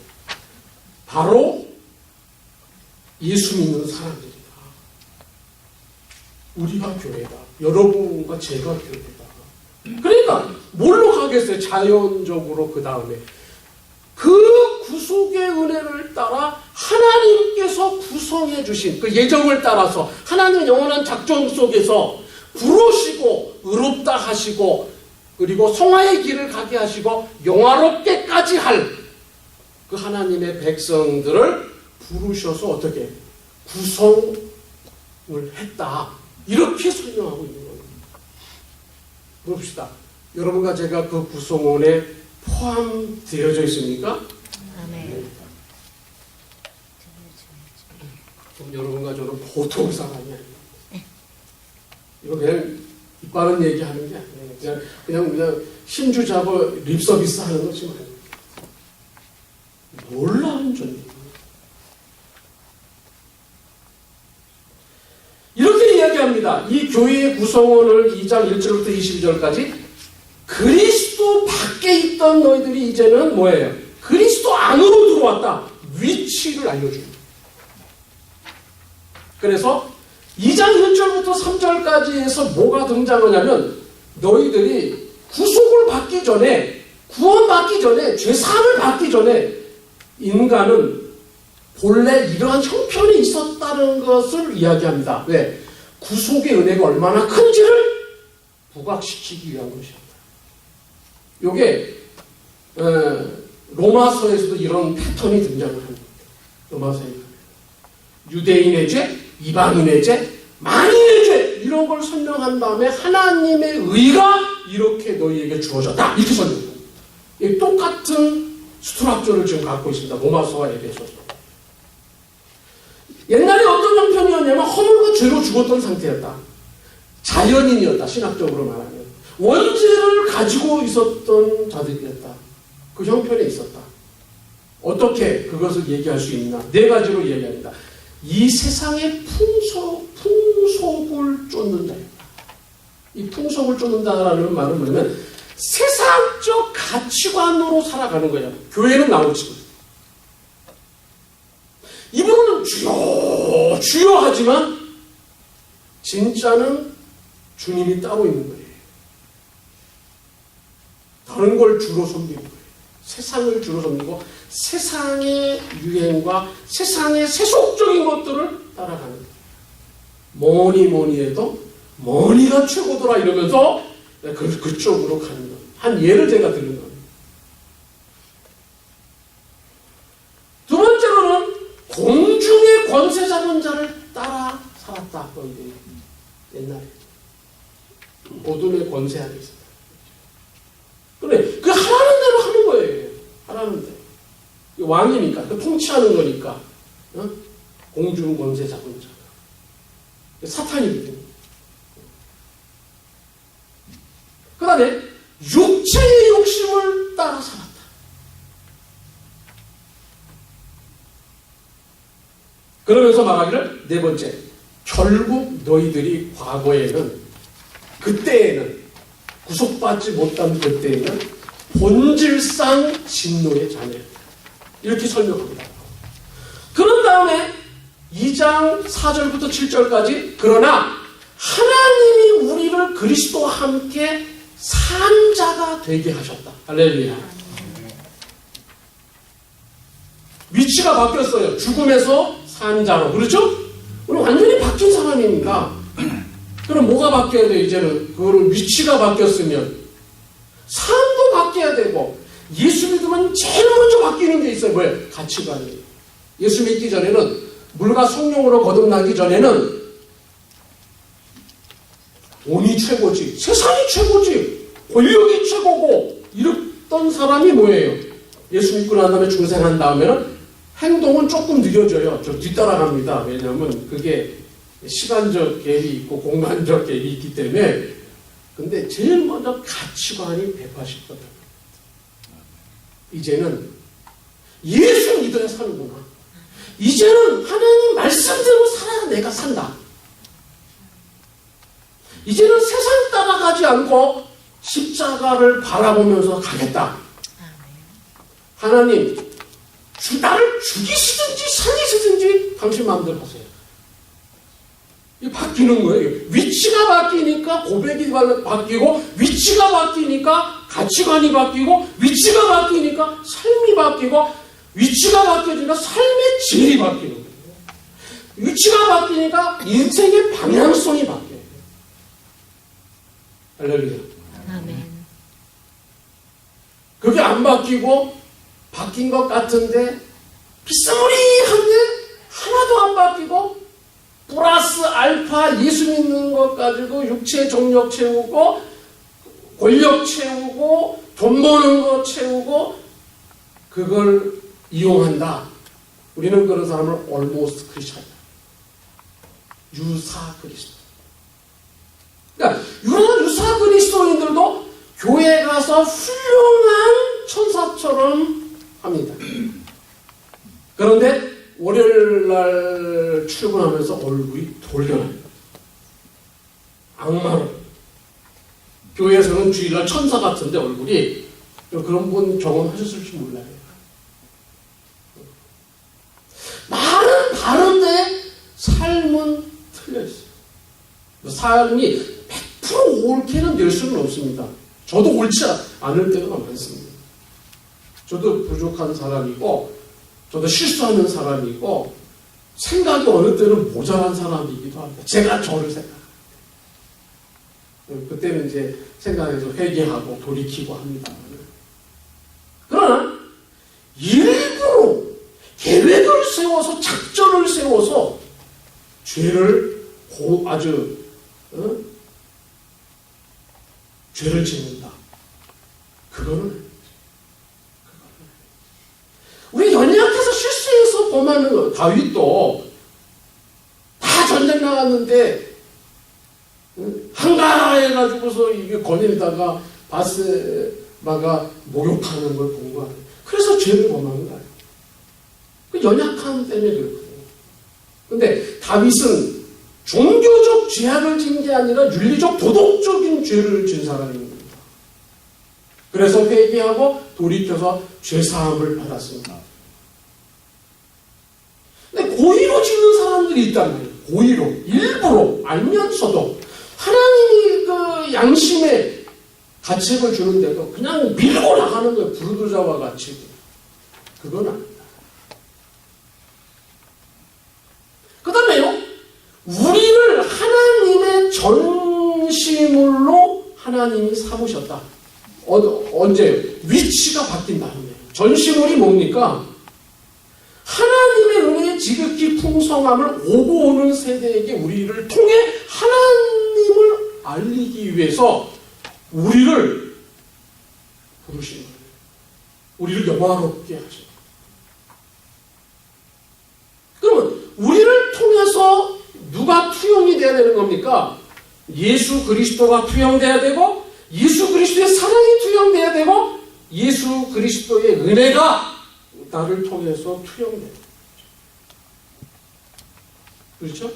바로 예수 믿는 사람들이다. 우리가 교회다. 여러분과 제가 교회다. 그러니까 뭘로 가겠어요? 자연적으로 그 다음에 그 구속의 은혜를 따라 하나님께서 구성해 주신 그 예정을 따라서 하나님의 영원한 작정 속에서 부르시고 의롭다 하시고 그리고 성화의 길을 가게 하시고 영화롭게까지 할 그 하나님의 백성들을 부르셔서 어떻게 구성을 했다. 이렇게 설명하고 있는 겁니다. 봅시다. 여러분과 제가 그 구성원에 포함되어져 있습니까? 아멘. 그럼 여러분과 저는 보통 사람이 아니에요. 이거 그냥 이빠른 얘기하는 게 아니에요. 그냥 힘주 잡아 립서비스 하는 거지 말고. 놀라운 존재입니다. 이렇게 이야기합니다. 이 교회의 구성원을 2장 1절부터 22절까지 그리스도 밖에 있던 너희들이 이제는 뭐예요? 그리스도 안으로 들어왔다. 위치를 알려줍니다. 그래서 2장 1절부터 3절까지 해서 뭐가 등장하냐면 너희들이 구속을 받기 전에 구원받기 전에 죄사함을 받기 전에 인간은 본래 이러한 형편이 있었다는 것을 이야기합니다. 왜? 구속의 은혜가 얼마나 큰지를 부각시키기 위한 것입니다. 요게 로마서에서도 이런 패턴이 등장을 합니다. 로마서에 유대인의 죄, 이방인의 죄, 만인의 죄 이런 걸 설명한 다음에 하나님의 의가 이렇게 너희에게 주어졌다. 이렇게 설명합니다. 똑같은 스트럭처를 지금 갖고 있습니다. 로마서와 에베소서. 옛날에 어떤 형편이었냐면 허물과 죄로 죽었던 상태였다. 자연인이었다. 신학적으로 말하면. 원죄를 가지고 있었던 자들이었다. 그 형편에 있었다. 어떻게 그것을 얘기할 수 있나? 네 가지로 얘기합니다. 이 세상의 풍속을 쫓는 자였다. 이 풍속을 쫓는다라는 말은 뭐냐면 세상적 가치관으로 살아가는 거예요. 교회는 나오지. 이분은 주여 주여 하지만 진짜는 주님이 따로 있는 거예요. 다른 걸 주로 섬기는 거예요. 세상을 주로 섬기고 세상의 유행과 세상의 세속적인 것들을 따라가는 거예요. 뭐니 해도 뭐니가 최고더라 이러면서 그쪽으로 가는 거예요. 한 예를 제가 드는 거예요. 두 번째로는 공중의 권세 잡은 자를 따라 살았다. 옛날에 어둠의 권세 안에 있었다. 그래, 그 하라는 대로 하는 거예요. 하라는 대로. 왕이니까, 그 통치하는 거니까. 어? 공중 권세 잡은 자. 사탄이거든요. 그 다음에 육체의 욕심을 따라 살았다. 그러면서 말하기를 네 번째, 결국 너희들이 과거에는 그때에는 구속받지 못한 그때에는 본질상 진노의 자녀였다. 이렇게 설명합니다. 그런 다음에 2장 4절부터 7절까지 그러나 하나님이 우리를 그리스도와 함께 산 자가 되게 하셨다. 할렐루야. 위치가 바뀌었어요. 죽음에서 산 자로. 그렇죠? 우리 완전히 바뀐 사람이니까 그럼 뭐가 바뀌어야 돼요? 이제는 그거를 위치가 바뀌었으면 삶도 바뀌어야 되고 예수 믿으면 제일 먼저 바뀌는 게 있어요. 뭐예요? 가치관이에요. 예수 믿기 전에는 물과 성령으로 거듭나기 전에는 돈이 최고지, 세상이 최고지, 권력이 최고고 이랬던 사람이 뭐예요? 예수 믿고 난 다음에 중생한 다음에는 행동은 조금 느려져요. 좀 뒤따라갑니다. 왜냐하면 그게 시간적 갭이 있고 공간적 갭이 있기 때문에. 근데 제일 먼저 가치관이 180도다. 이제는 예수 믿어야 사는구나. 이제는 하나님 말씀대로 살아야 내가 산다. 이제는 세상 따라가지 않고 십자가를 바라보면서 가겠다. 하나님, 나를 죽이시든지 살리시든지 당신 마음대로 하세요. 이 바뀌는 거예요. 위치가 바뀌니까 고백이 바뀌고, 위치가 바뀌니까 가치관이 바뀌고, 위치가 바뀌니까 삶이 바뀌고, 위치가 바뀌니까 삶의 질이 바뀌는 거예요. 위치가 바뀌니까 인생의 방향성이 바뀌어요. 할렐루야. 아멘. 그게 안 바뀌고 바뀐 것 같은데 비스무리한데 하나도 안 바뀌고 플러스 알파 예수 믿는 것 가지고 육체 정력 채우고 권력 채우고 돈 버는 거 채우고 그걸 이용한다. 우리는 그런 사람을 almost 크리스천이다. 유사 그리스도. 그러니까 유사 그리스도인들도 교회 가서 훌륭한 천사처럼 합니다. 그런데 월요일날 출근하면서 얼굴이 돌변합니다. 악마로. 교회에서는 주일날 천사 같은데 얼굴이 그런 분 경험하셨을지 몰라요. 말은 다른데 삶은 틀려있어요. 삶이 100% 옳게는 될 수는 없습니다. 저도 옳지 않을 때가 많습니다. 저도 부족한 사람이고 저도 실수하는 사람이고 생각이 어느 때는 모자란 사람이기도 합니다. 제가 저를 생각합니다. 그때는 이제 생각해서 회개하고 돌이키고 합니다. 그러나 일부러 계획을 세워서 작전을 세워서 죄를 죄를 짓는다. 그거는 우리 연약해서 실수해서 범하는 거. 다윗도 나갔는데 한가해가지고서 이게 거닐다가 바세바가 목욕하는 걸 본 거 아니에요. 그래서 죄를 범한 거예요. 그 연약함 때문에 그렇거든요. 근데 다윗은 종교적 죄악을 진 게 아니라 윤리적 도덕적인 죄를 진 사람입니다. 그래서 회개하고 돌이켜서 죄사함을 받았습니다. 근데 고의로 짓는 사람들이 있단 말이에요. 고의로, 일부러, 알면서도 하나님이 그 양심의 가책을 주는데도 그냥 밀고 나가는 거예요. 불도저와 같이. 그건 아닙니다. 그 다음에요, 우리를 하나님의 전시물로 하나님이 삼으셨다. 언제? 위치가 바뀐 다음에. 전시물이 뭡니까? 하나님의 은혜의 지극히 풍성함을 오고 오는 세대에게 우리를 통해 하나님을 알리기 위해서 우리를 부르신 거예요. 우리를 영화롭게 하신 거예요. 그러면 우리를 통해서 누가 투영이 돼야 되는 겁니까? 예수 그리스도가 투영돼야 되고, 예수 그리스도의 사랑이 투영돼야 되고, 예수 그리스도의 은혜가 나를 통해서 투영돼요. 그렇죠?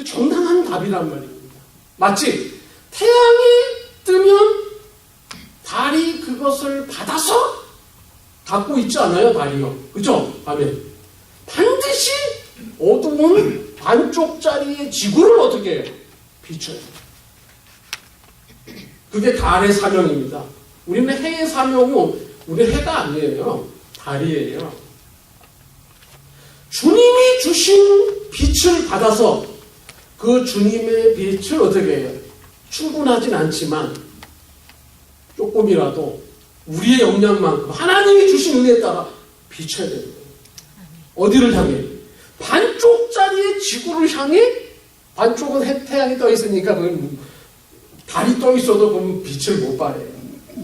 정당한 답이란 말입니다. 마치 태양이 뜨면 달이 그것을 받아서 갖고 있지 않아요, 달이요. 그렇죠? 밤에 반드시 어두운 반쪽짜리의 지구를 어떻게 해요? 비춰요. 그게 달의 사명입니다. 우리는 해의 사명은 우리 해가 아니에요. 달이에요. 주님이 주신 빛을 받아서 그 주님의 빛을 어떻게 해요? 충분하진 않지만 조금이라도 우리의 역량만큼 하나님이 주신 은혜에 따라 비춰야 되는 거예요. 어디를 향해? 반쪽짜리의 지구를 향해? 반쪽은 태양이 떠 있으니까 그건 달이 떠 있어도 그건 빛을 못 발해요.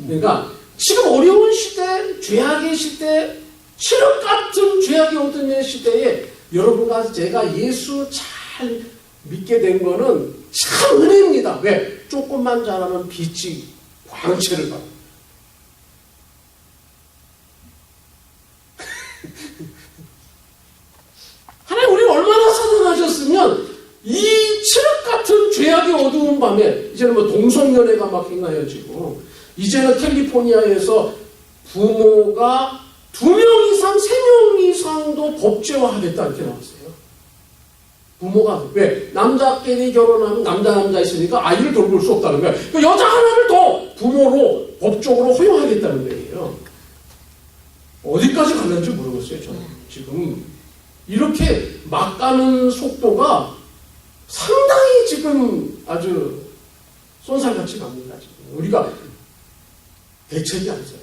그러니까 지금 어려운 시대, 죄악의 시대, 칠흑 같은 죄악이 오던 시대에 여러분과 제가 예수 잘 믿게 된 거는 참 은혜입니다. 왜? 조금만 잘하면 빛이 광채를 받아요. 하나님 우리 얼마나 사랑하셨으면 이 칠흑 같은 죄악이 어두운 밤에 이제는 뭐 동성연애가 막 행하여지고 이제는 캘리포니아에서 부모가 2명 이상, 3명 이상도 법제화하겠다 이렇게 나왔어요. 부모가 왜? 남자끼리 결혼하면 남자 있으니까 아이를 돌볼 수 없다는 거예요. 그 여자 하나를 더 부모로 법적으로 허용하겠다는 거예요. 어디까지 갈는지 모르겠어요. 저는 지금 이렇게 막 가는 속도가 상당히 지금 아주 쏜살같이 갑니다. 지금 우리가 대책이 안 써요.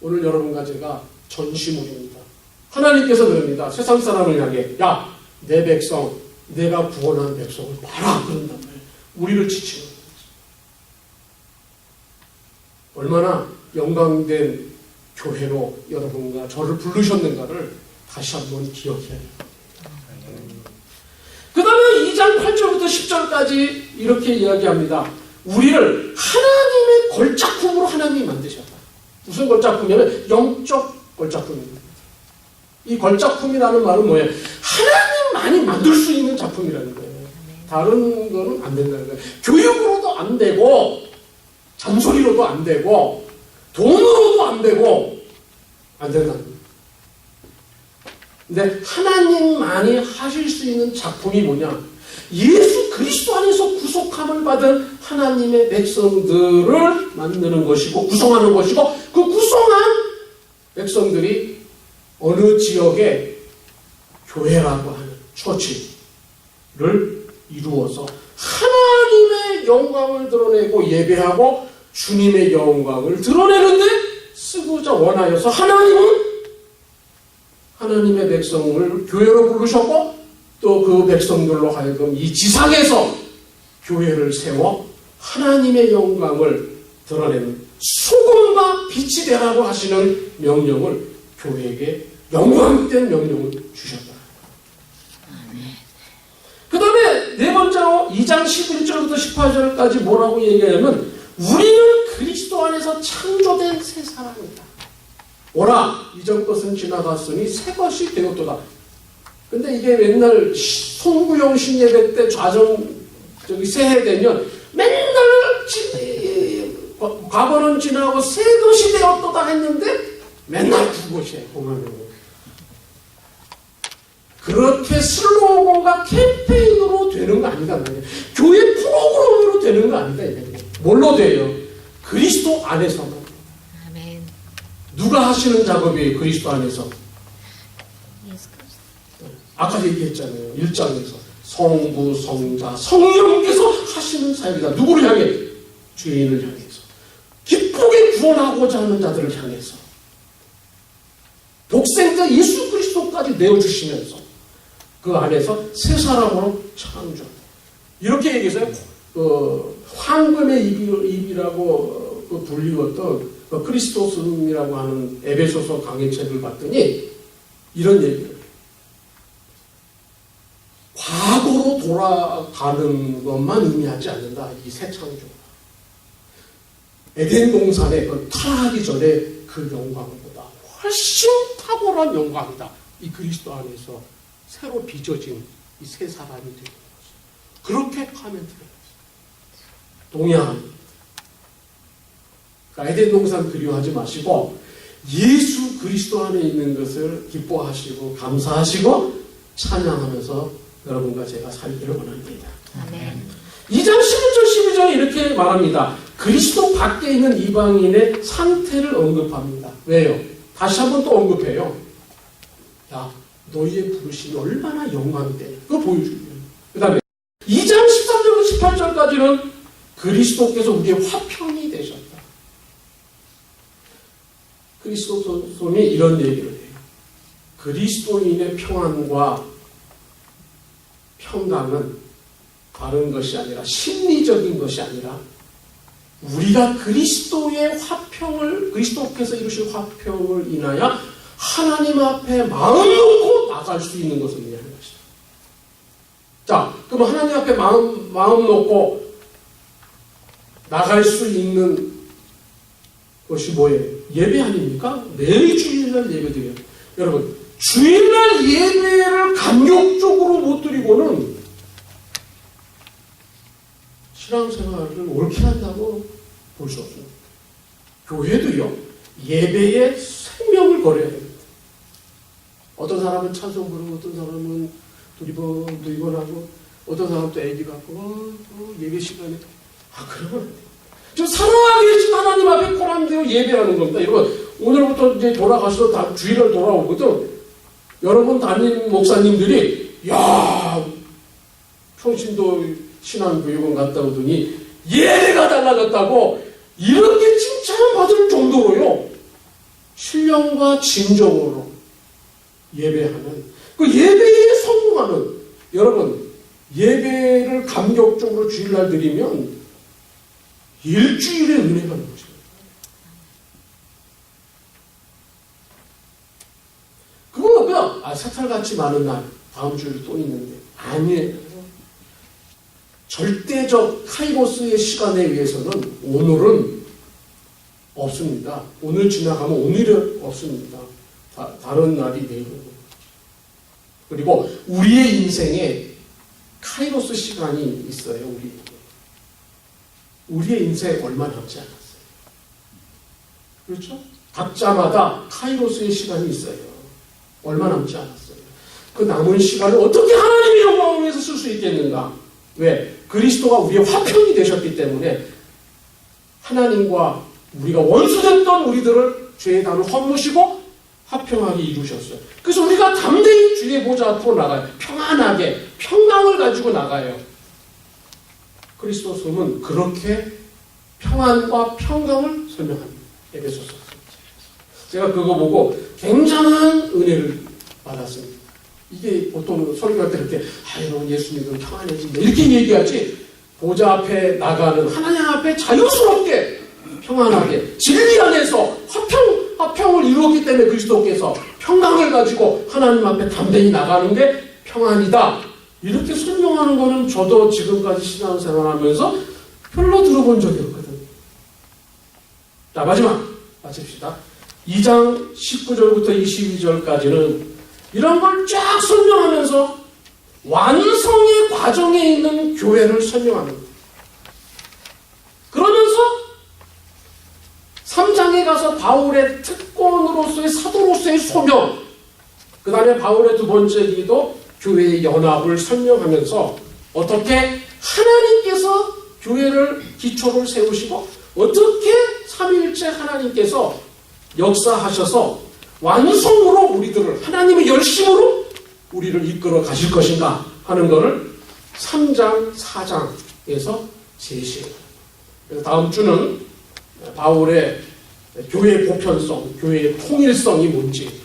오늘 여러분과 제가 전시물입니다. 하나님께서 그럽니다. 세상 사람을 향해 야, 내 백성, 내가 구원한 백성을 봐라 그런단 말이에요. 우리를 지치는 거죠. 얼마나 영광된 교회로 여러분과 저를 부르셨는가를 다시 한번 기억해야 됩니다. 그 다음에 2장 8절부터 10절까지 이렇게 이야기합니다. 우리를 하나님의 걸작품으로 하나님이 만드셨다. 무슨 걸작품이냐면 영적 걸작품입니다. 이 걸작품이라는 말은 뭐예요? 하나님만이 만들 수 있는 작품이라는 거예요. 다른 거는 안 된다는 거예요. 교육으로도 안 되고 잔소리로도 안 되고 돈으로도 안 되고 안 된다는 거예요. 근데 하나님만이 하실 수 있는 작품이 뭐냐? 예수 그리스도 안에서 구속함을 받은 하나님의 백성들을 만드는 것이고 구성하는 것이고 그 구성한 백성들이 어느 지역에 교회라고 하는 처치를 이루어서 하나님의 영광을 드러내고 예배하고 주님의 영광을 드러내는데 쓰고자 원하여서 하나님의 백성을 교회로 부르셨고 또 그 백성들로 하여금 이 지상에서 교회를 세워 하나님의 영광을 드러내는 소금과 빛이 되라고 하시는 명령을 교회에게 영광된 명령을 주셨다. 그 다음에 네 번째 2장 11절부터 18절까지 뭐라고 얘기하냐면 우리는 그리스도 안에서 창조된 새 사람이다. 오라 이전 것은 지나갔으니 새 것이 되었도다. 근데 이게 맨날 송구영 신예배 때 새해 되면 맨날 과거는 지나고 새 것이 되었도다 했는데 맨날 그것이에요. 보면은 그렇게 슬로건과 캠페인으로 되는 거 아니다. 교회 프로그램으로 되는 거 아니다. 뭘로 돼요? 그리스도 안에서만. 아멘. 누가 하시는 작업이에요? 그리스도 안에서. 아까 얘기했잖아요. 1장에서 성부, 성자, 성령께서 하시는 사역이다. 누구를 향해? 죄인을 향해서. 기쁘게 구원하고자 하는 자들을 향해서. 독생자 예수 그리스도까지 내어주시면서 그 안에서 새 사람으로 창조한다. 이렇게 얘기해서요. 황금의 입이라고 불리웠던 크리스토스이라고 하는 에베소서 강해책을 봤더니 이런 얘기를 과거로 돌아가는 것만 의미하지 않는다. 이 새 창조. 에덴 동산에 타락하기 전에 그 영광보다 훨씬 탁월한 영광이다. 이 그리스도 안에서 새로 빚어진 이 새 사람이 되는 거죠. 그렇게 카멘트를 했어요. 동의합니다. 그러니까 에덴 동산 그리워하지 마시고 예수 그리스도 안에 있는 것을 기뻐하시고 감사하시고 찬양하면서 여러분과 제가 살기를 원합니다. 아멘. 2장 11절 12절에 이렇게 말합니다. 그리스도 밖에 있는 이방인의 상태를 언급합니다. 왜요? 다시 한번 또 언급해요. 야, 너희의 부르심이 얼마나 영광이 되냐. 그거 보여주고요. 그 다음에 2장 13절부터 18절까지는 그리스도께서 우리의 화평이 되셨다. 그리스도손이 이런 얘기를 해요. 그리스도인의 평안과 평강은 다른 것이 아니라 심리적인 것이 아니라 우리가 그리스도의 화평을 그리스도께서 이루신 화평을 인하여 하나님 앞에 마음 놓고 나갈 수 있는 것을 의미하는 것이다. 자, 그럼 하나님 앞에 마음 놓고 나갈 수 있는 것이 뭐예요? 예배 아닙니까? 매일 주일날 예배 드려요. 여러분, 주일날 예배를 감격적으로 못 드리고는 신앙생활을 옳게 한다고 볼 수 없습니다. 교회도요, 예배에 생명을 걸어야 됩니다. 어떤 사람은 찬송 부르고, 어떤 사람은 두리번하고, 어떤 사람은 또 애기 갖고, 예배 시간에. 그러면 좀 살아계신 하나님 앞에 코람되어 예배하는 겁니다. 여러분, 오늘부터 이제 돌아가서 다 주일을 돌아오거든. 여러분 담임 목사님들이, 야, 평신도 신앙교육원 갔다 오더니 예배가 달라졌다고 이렇게 칭찬받을 정도로요. 신령과 진정으로 예배하는 그 예배에 성공하는 여러분 예배를 감격적으로 주일날 드리면 일주일의 은혜가 나는 것입니다. 그거 그냥 사찰같이 많은 날 다음 주에 또 있는데 아니에요. 절대적 카이로스의 시간에 의해서는 오늘은 없습니다. 오늘 지나가면 오늘은 없습니다. 다른 날이 내일은. 그리고 우리의 인생에 카이로스 시간이 있어요. 우리의 인생 얼마 남지 않았어요. 그렇죠? 각자마다 카이로스의 시간이 있어요. 얼마 남지 않았어요. 그 남은 시간을 어떻게 하나님의 영광을 위해서 쓸 수 있겠는가? 왜? 그리스도가 우리의 화평이 되셨기 때문에 하나님과 우리가 원수됐던 우리들을 죄의 담을 헐무시고 화평하게 이루셨어요. 그래서 우리가 담대히 주의 보좌 앞으로 나가요. 평안하게 평강을 가지고 나가요. 그리스도성은 그렇게 평안과 평강을 설명합니다. 에베소서. 제가 그거 보고 굉장한 은혜를 받았습니다. 이게 보통 설교할 때 이렇게 예수 믿으면 평안해진다 이렇게 얘기하지 보좌 앞에 나가는 하나님 앞에 자유스럽게 평안하게 진리 안에서 화평 화평을 이루었기 때문에 그리스도께서 평강을 가지고 하나님 앞에 담대히 나가는 게 평안이다. 이렇게 설명하는 거는 저도 지금까지 신앙생활하면서 별로 들어본 적이 없거든요. 자, 마칩시다. 2장 19절부터 22절까지는 이런 걸 쫙 설명하면서 완성의 과정에 있는 교회를 설명하는 거예요. 그러면서 3장에 가서 바울의 특권으로서의 사도로서의 소명, 그 다음에 바울의 두 번째 기도 교회의 연합을 설명하면서 어떻게 하나님께서 교회를 기초를 세우시고 어떻게 삼위일체 하나님께서 역사하셔서 완성으로 우리들을 하나님의 열심으로 우리를 이끌어 가실 것인가 하는 것을 3장, 4장에서 제시해요. 그래서 다음 주는 바울의 교회의 보편성, 교회의 통일성이 뭔지,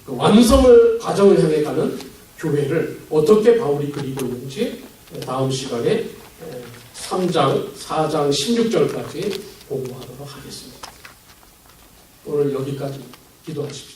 그 완성을 과정을 향해 가는 교회를 어떻게 바울이 그리고 있는지 다음 시간에 3장, 4장, 16절까지 공부하도록 하겠습니다. 오늘 여기까지 기도하십시오.